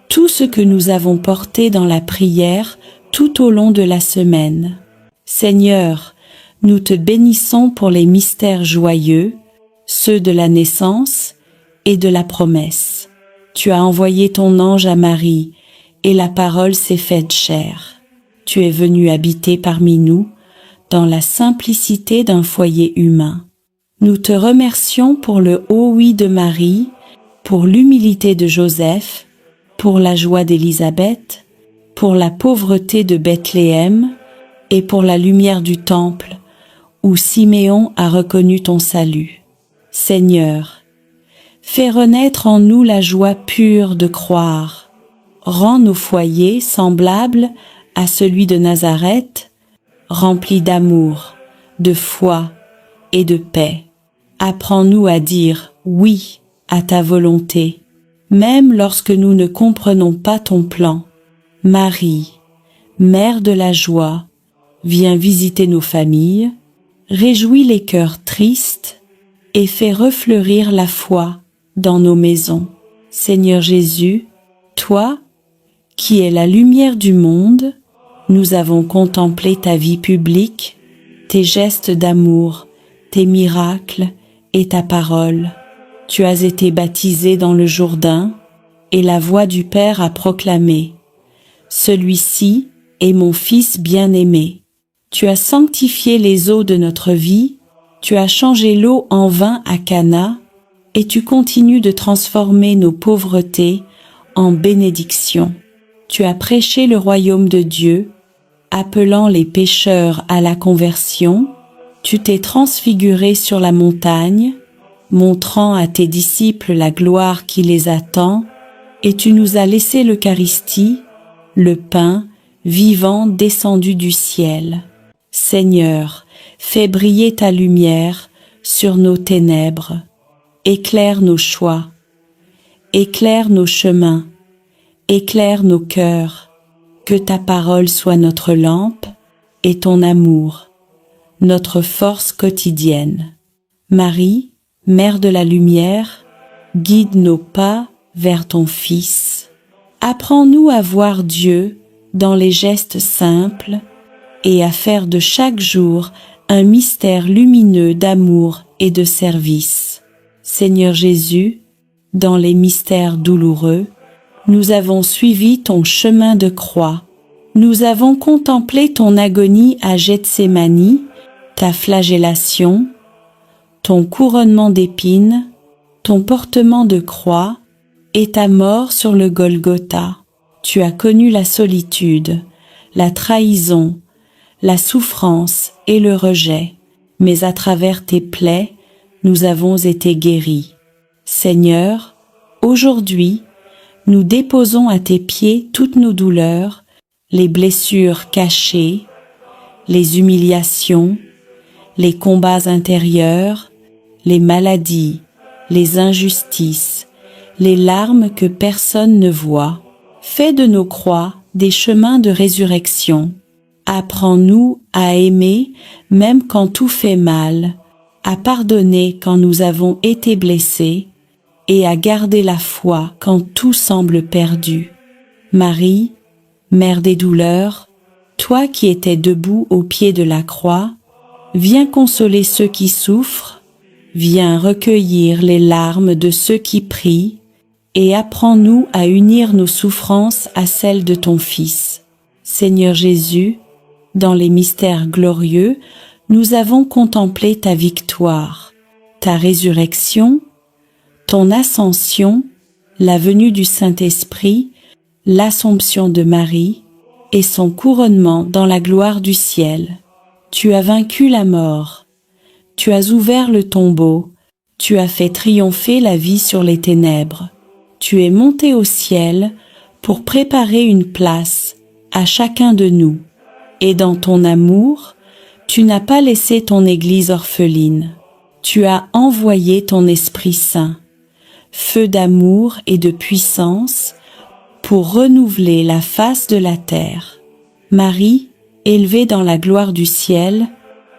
tout ce que nous avons porté dans la prière tout au long de la semaine. Seigneur, nous te bénissons pour les mystères joyeux, ceux de la naissance et de la promesse. Tu as envoyé ton ange à Marie, et la parole s'est faite chair. Tu es venu habiter parmi nous, dans la simplicité d'un foyer humain. Nous te remercions pour le haut oui de Marie, pour l'humilité de Joseph, pour la joie d'Élisabeth, pour la pauvreté de Bethléem et pour la lumière du temple, où Siméon a reconnu ton salut. Seigneur, fais renaître en nous la joie pure de croire. Rends nos foyers semblables à celui de Nazareth, remplis d'amour, de foi et de paix. Apprends-nous à dire oui à ta volonté, même lorsque nous ne comprenons pas ton plan. Marie, Mère de la joie, viens visiter nos familles, réjouis les cœurs tristes et fais refleurir la foi dans nos maisons. Seigneur Jésus, toi, qui es la lumière du monde, nous avons contemplé ta vie publique, tes gestes d'amour, tes miracles et ta parole. Tu as été baptisé dans le Jourdain, et la voix du Père a proclamé « Celui-ci est mon Fils bien-aimé ». Tu as sanctifié les eaux de notre vie, tu as changé l'eau en vin à Cana, et tu continues de transformer nos pauvretés en bénédictions. Tu as prêché le royaume de Dieu, appelant les pécheurs à la conversion. Tu t'es transfiguré sur la montagne, montrant à tes disciples la gloire qui les attend, et tu nous as laissé l'Eucharistie, le pain vivant descendu du ciel. Seigneur, fais briller ta lumière sur nos ténèbres, éclaire nos choix, éclaire nos chemins, éclaire nos cœurs, que ta parole soit notre lampe et ton amour, notre force quotidienne. Marie, Mère de la lumière, guide nos pas vers ton Fils. Apprends-nous à voir Dieu dans les gestes simples et à faire de chaque jour un mystère lumineux d'amour et de service. Seigneur Jésus, dans les mystères douloureux, nous avons suivi ton chemin de croix. Nous avons contemplé ton agonie à Gethsémani, ta flagellation, ton couronnement d'épines, ton portement de croix et ta mort sur le Golgotha. Tu as connu la solitude, la trahison, la souffrance et le rejet, mais à travers tes plaies, nous avons été guéris. Seigneur, aujourd'hui, nous déposons à tes pieds toutes nos douleurs, les blessures cachées, les humiliations, les combats intérieurs, les maladies, les injustices, les larmes que personne ne voit. Fais de nos croix des chemins de résurrection. Apprends-nous à aimer même quand tout fait mal, à pardonner quand nous avons été blessés et à garder la foi quand tout semble perdu. Marie, Mère des douleurs, toi qui étais debout au pied de la croix, viens consoler ceux qui souffrent, viens recueillir les larmes de ceux qui prient, et apprends-nous à unir nos souffrances à celles de ton Fils. Seigneur Jésus, dans les mystères glorieux, nous avons contemplé ta victoire, ta résurrection, ton ascension, la venue du Saint-Esprit, l'Assomption de Marie et son couronnement dans la gloire du ciel. Tu as vaincu la mort, tu as ouvert le tombeau, tu as fait triompher la vie sur les ténèbres. Tu es monté au ciel pour préparer une place à chacun de nous. Et dans ton amour, tu n'as pas laissé ton Église orpheline. Tu as envoyé ton Esprit Saint, feu d'amour et de puissance, pour renouveler la face de la terre. Marie, élevée dans la gloire du ciel,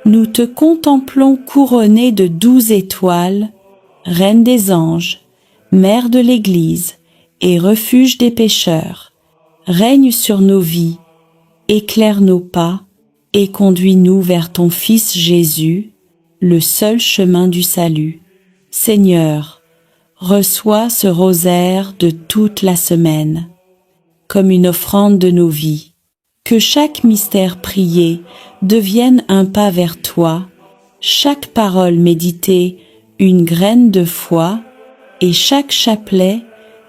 nous te contemplons couronnée de 12 étoiles, Reine des anges, Mère de l'Église et refuge des pécheurs, règne sur nos vies, éclaire nos pas et conduis-nous vers ton Fils Jésus, le seul chemin du salut. Seigneur, reçois ce rosaire de toute la semaine, comme une offrande de nos vies. Que chaque mystère prié devienne un pas vers toi, chaque parole méditée une graine de foi, et chaque chapelet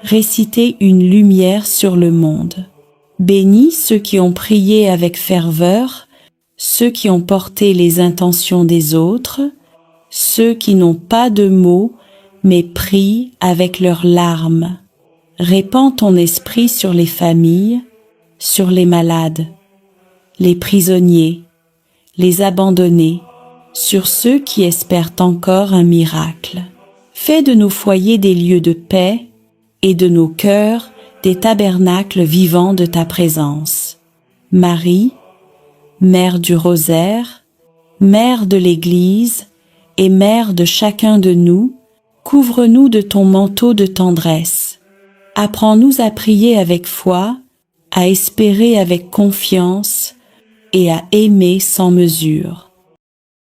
réciter une lumière sur le monde. Bénis ceux qui ont prié avec ferveur, ceux qui ont porté les intentions des autres, ceux qui n'ont pas de mots, mais prient avec leurs larmes. Répands ton esprit sur les familles, sur les malades, les prisonniers, les abandonnés, sur ceux qui espèrent encore un miracle. Fais de nos foyers des lieux de paix et de nos cœurs des tabernacles vivants de ta présence. Marie, Mère du Rosaire, Mère de l'Église et Mère de chacun de nous, couvre-nous de ton manteau de tendresse. Apprends-nous à prier avec foi, à espérer avec confiance et à aimer sans mesure.